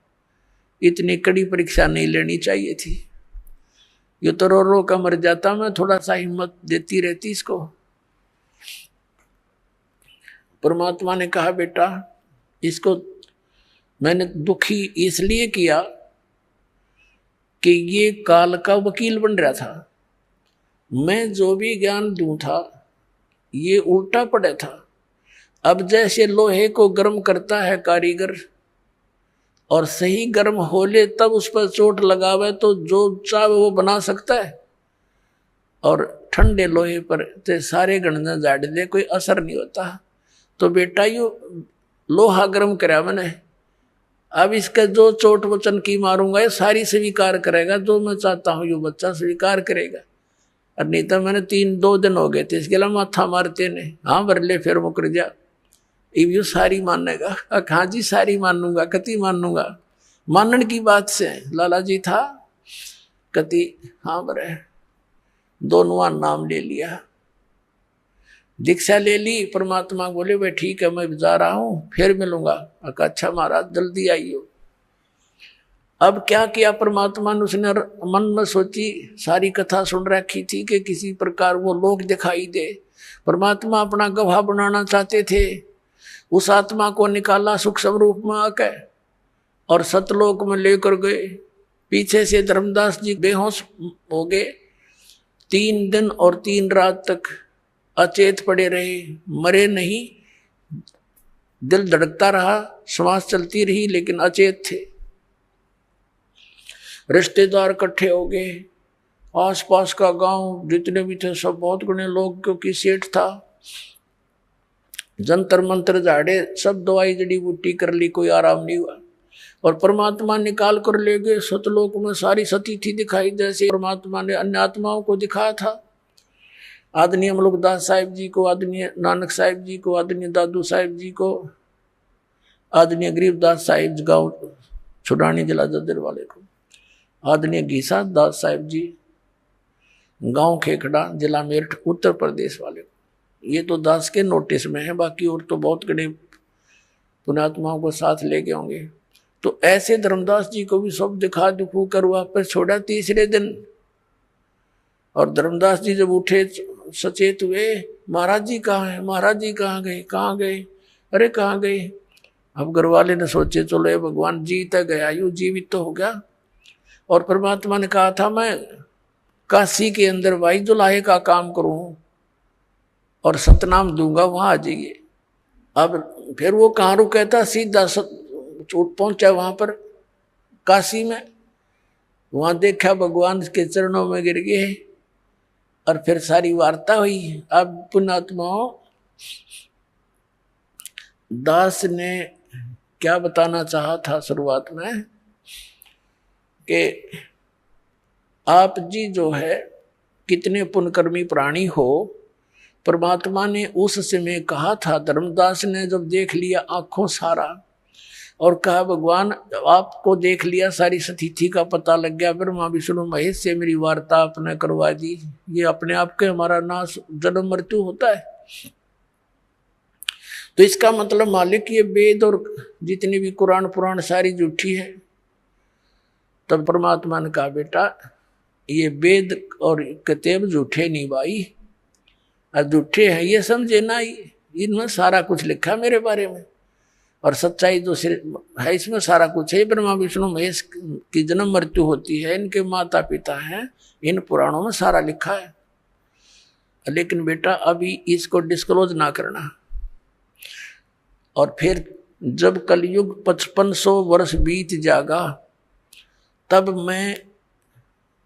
इतनी कड़ी परीक्षा नहीं लेनी चाहिए थी। ये तो रो रो का मर जाता, मैं थोड़ा सा हिम्मत देती रहती इसको। परमात्मा ने कहा, बेटा इसको मैंने दुखी इसलिए किया कि ये काल का वकील बन रहा था। मैं जो भी ज्ञान दूं था ये उल्टा पड़ा था। अब जैसे लोहे को गर्म करता है कारीगर और सही गर्म हो ले तब उस पर चोट लगावे तो जो चाहे वो बना सकता है, और ठंडे लोहे पर ते सारे गणना झाड़ दे कोई असर नहीं होता। तो बेटा यू लोहा गर्म कराया मैंने, अब इसका जो चोट वचन की मारूंगा ये सारी स्वीकार करेगा, जो मैं चाहता हूँ ये बच्चा स्वीकार करेगा। और नहीं तो मैंने 2 दिन हो गए थे इसके लिए माथा मारते ने, हाँ भर ले फिर मुकर जा, यू सारी मानेगा। हाँ जी सारी मानूंगा, कति मानूंगा, मानने की बात से लाला जी था कति, हाँ बरे दोनों नाम ले लिया, दीक्षा ले ली। परमात्मा बोले वे ठीक है मैं जा रहा हूँ फिर मिलूंगा। अच्छा महाराज जल्दी आइयो। अब क्या किया परमात्मा ने, उसने मन में सोची, सारी कथा सुन रखी थी कि किसी प्रकार वो लोग दिखाई दे। परमात्मा अपना गवाह बनाना चाहते थे। उस आत्मा को निकाला सूक्ष्म रूप में आकर और सतलोक में लेकर गए। पीछे से धर्मदास जी बेहोश हो गए। 3 दिन और 3 रात तक अचेत पड़े रहे, मरे नहीं। दिल धड़कता रहा, श्वास चलती रही, लेकिन अचेत थे। रिश्तेदार इकट्ठे हो गए, आसपास का गांव जितने भी थे सब, बहुत घने लोग, क्योंकि सेठ था। जंतर मंत्र झाड़े, सब दवाई जड़ी बूटी कर ली, कोई आराम नहीं हुआ। और परमात्मा निकाल कर ले गए सतलोक में। सारी सती थी दिखाई, जैसे परमात्मा ने अन्य आत्माओं को दिखाया था। आदरणीय अमलुकदास साहिब जी को, आदरणीय नानक साहिब जी को, आदरणीय दादू साहिब जी को, आदरणीय गरीबदास साहिब गांव छुड़ानी जिला जदर वाले को, आदरणीय घीसा दास साहिब जी गांव खेखड़ा जिला मेरठ उत्तर प्रदेश वाले को। ये तो दास के नोटिस में है, बाकी और तो बहुत गणे पुण्यात्माओं को साथ ले गए होंगे। तो ऐसे धर्मदास जी को भी सब दिखा दिखू कर वापस छोड़ा 3रे दिन। और धर्मदास जी जब उठे सचेत हुए, महाराज जी कहाँ हैं, महाराज जी कहाँ गए, कहाँ गए, अरे कहाँ गए। अब घरवाले ने सोचे चलो ये भगवान जीत गया, यूं जीवित तो हो गया। और परमात्मा ने कहा था मैं काशी के अंदर भाई जुलाहे का काम करूं और सतनाम दूंगा, वहां आ जाइए। अब फिर वो कहाँ रुका था, सीधा पहुंचा वहां पर काशी में। वहां देखा भगवान के चरणों में गिर गए और फिर सारी वार्ता हुई। अब पुण्यात्माओं दास ने क्या बताना चाहा था शुरुआत में कि आप जी जो है कितने पुण्यकर्मी प्राणी हो। परमात्मा ने उस समय कहा था, धर्मदास ने जब देख लिया आंखों सारा और कहा भगवान आपको देख लिया, सारी स्थिति का पता लग गया, ब्रह्मा विष्णु महेश से मेरी वार्ता आपने करवा दी। ये अपने आप के हमारा नाश जन्म मृत्यु होता है। तो इसका मतलब मालिक ये वेद और जितनी भी कुरान पुराण सारी झूठी है। तब परमात्मा ने कहा बेटा ये वेद और किताब झूठे नहीं भाई, झूठे हैं ये समझे ना, इनमें सारा कुछ लिखा मेरे बारे में और सच्चाई जो है इसमें सारा कुछ है। ब्रह्मा विष्णु महेश की जन्म मृत्यु होती है, इनके माता पिता हैं, इन पुराणों में सारा लिखा है। लेकिन बेटा अभी इसको डिस्क्लोज ना करना। और फिर जब कलयुग 5500 वर्ष बीत जाएगा तब मैं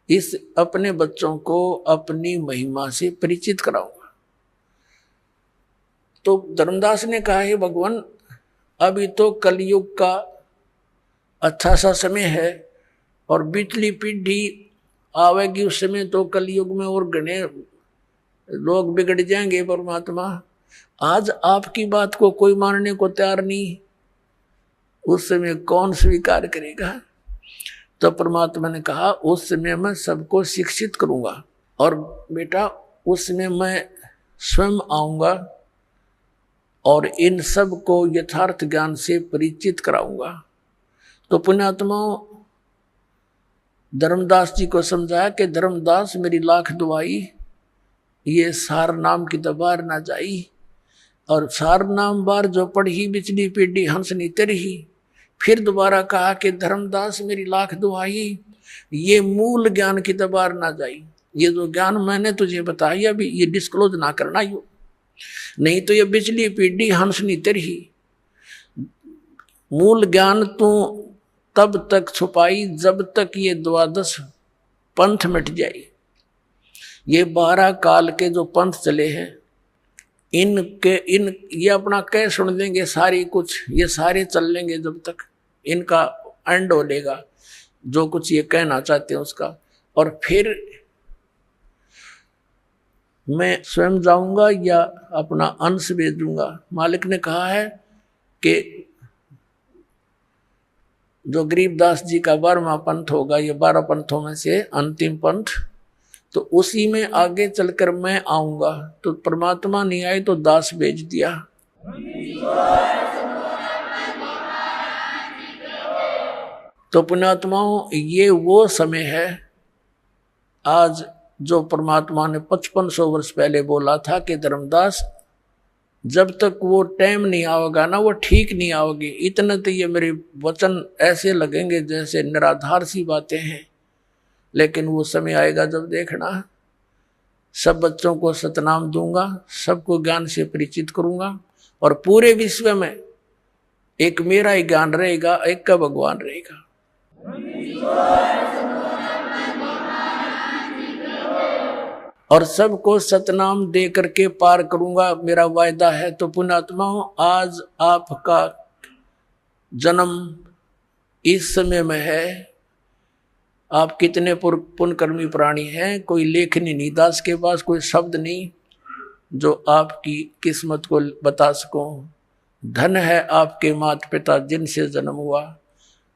इस अपने बच्चों को अपनी महिमा से परिचित कराऊंगा। तो धर्मदास ने कहा है भगवान अभी तो कलयुग का अच्छा सा समय है और पिछली पीढ़ी आवेगी उस समय तो कलयुग में और घने लोग बिगड़ जाएंगे। परमात्मा आज आपकी बात को कोई मानने को तैयार नहीं, उस समय कौन स्वीकार करेगा? तो परमात्मा ने कहा उस समय मैं सबको शिक्षित करूंगा, और बेटा उस समय मैं स्वयं आऊंगा और इन सब को यथार्थ ज्ञान से परिचित कराऊंगा। तो पुण्यात्माओं, धर्मदास जी को समझाया कि धर्मदास मेरी लाख दुआई, ये सार नाम की दबार ना जाई। और सार नाम बार जो पढ़ी बिचली पीढ़ी हंसनी तेरही। फिर दोबारा कहा कि धर्मदास मेरी लाख दुआई, ये मूल ज्ञान की दबार ना जाई। ये जो ज्ञान मैंने तुझे बताया अभी, ये डिस्क्लोज ना करना यो, नहीं तो ये बिचली पीढ़ी हंसनी तेरही। मूल ज्ञान तू तब तक छुपाई जब तक ये 12 पंथ मिट जाए। ये 12 काल के जो पंथ चले हैं, ये अपना कह सुन देंगे सारी कुछ, ये सारे चल लेंगे जब तक इनका एंड हो लेगा जो कुछ ये कहना चाहते हैं उसका। और फिर मैं स्वयं जाऊंगा या अपना अंश भेजूंगा। मालिक ने कहा है कि जो गरीबदास जी का 12वां पंथ होगा, ये 12 पंथों में से अंतिम पंथ, तो उसी में आगे चलकर मैं आऊंगा। तो परमात्मा नहीं आए तो दास भेज दिया। तो पुण्यात्माओं, ये वो समय है आज जो परमात्मा ने 5500 वर्ष पहले बोला था कि धर्मदास जब तक वो टाइम नहीं आओगा ना, वो ठीक नहीं आओगी। इतने तो ये मेरे वचन ऐसे लगेंगे जैसे निराधार सी बातें हैं, लेकिन वो समय आएगा जब देखना, सब बच्चों को सतनाम दूंगा, सबको ज्ञान से परिचित करूंगा, और पूरे विश्व में एक मेरा ही ज्ञान रहेगा, एक का भगवान रहेगा। और सबको सतनाम दे करके पार करूंगा, मेरा वायदा है। तो पुण्यात्माओं, आज आपका जन्म इस समय में है। आप कितने पुण्यकर्मी प्राणी हैं, कोई लेखनी नहीं, दास के पास कोई शब्द नहीं जो आपकी किस्मत को बता सको। धन है आपके माता पिता जिनसे जन्म हुआ।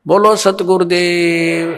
बोलो सतगुरुदेव।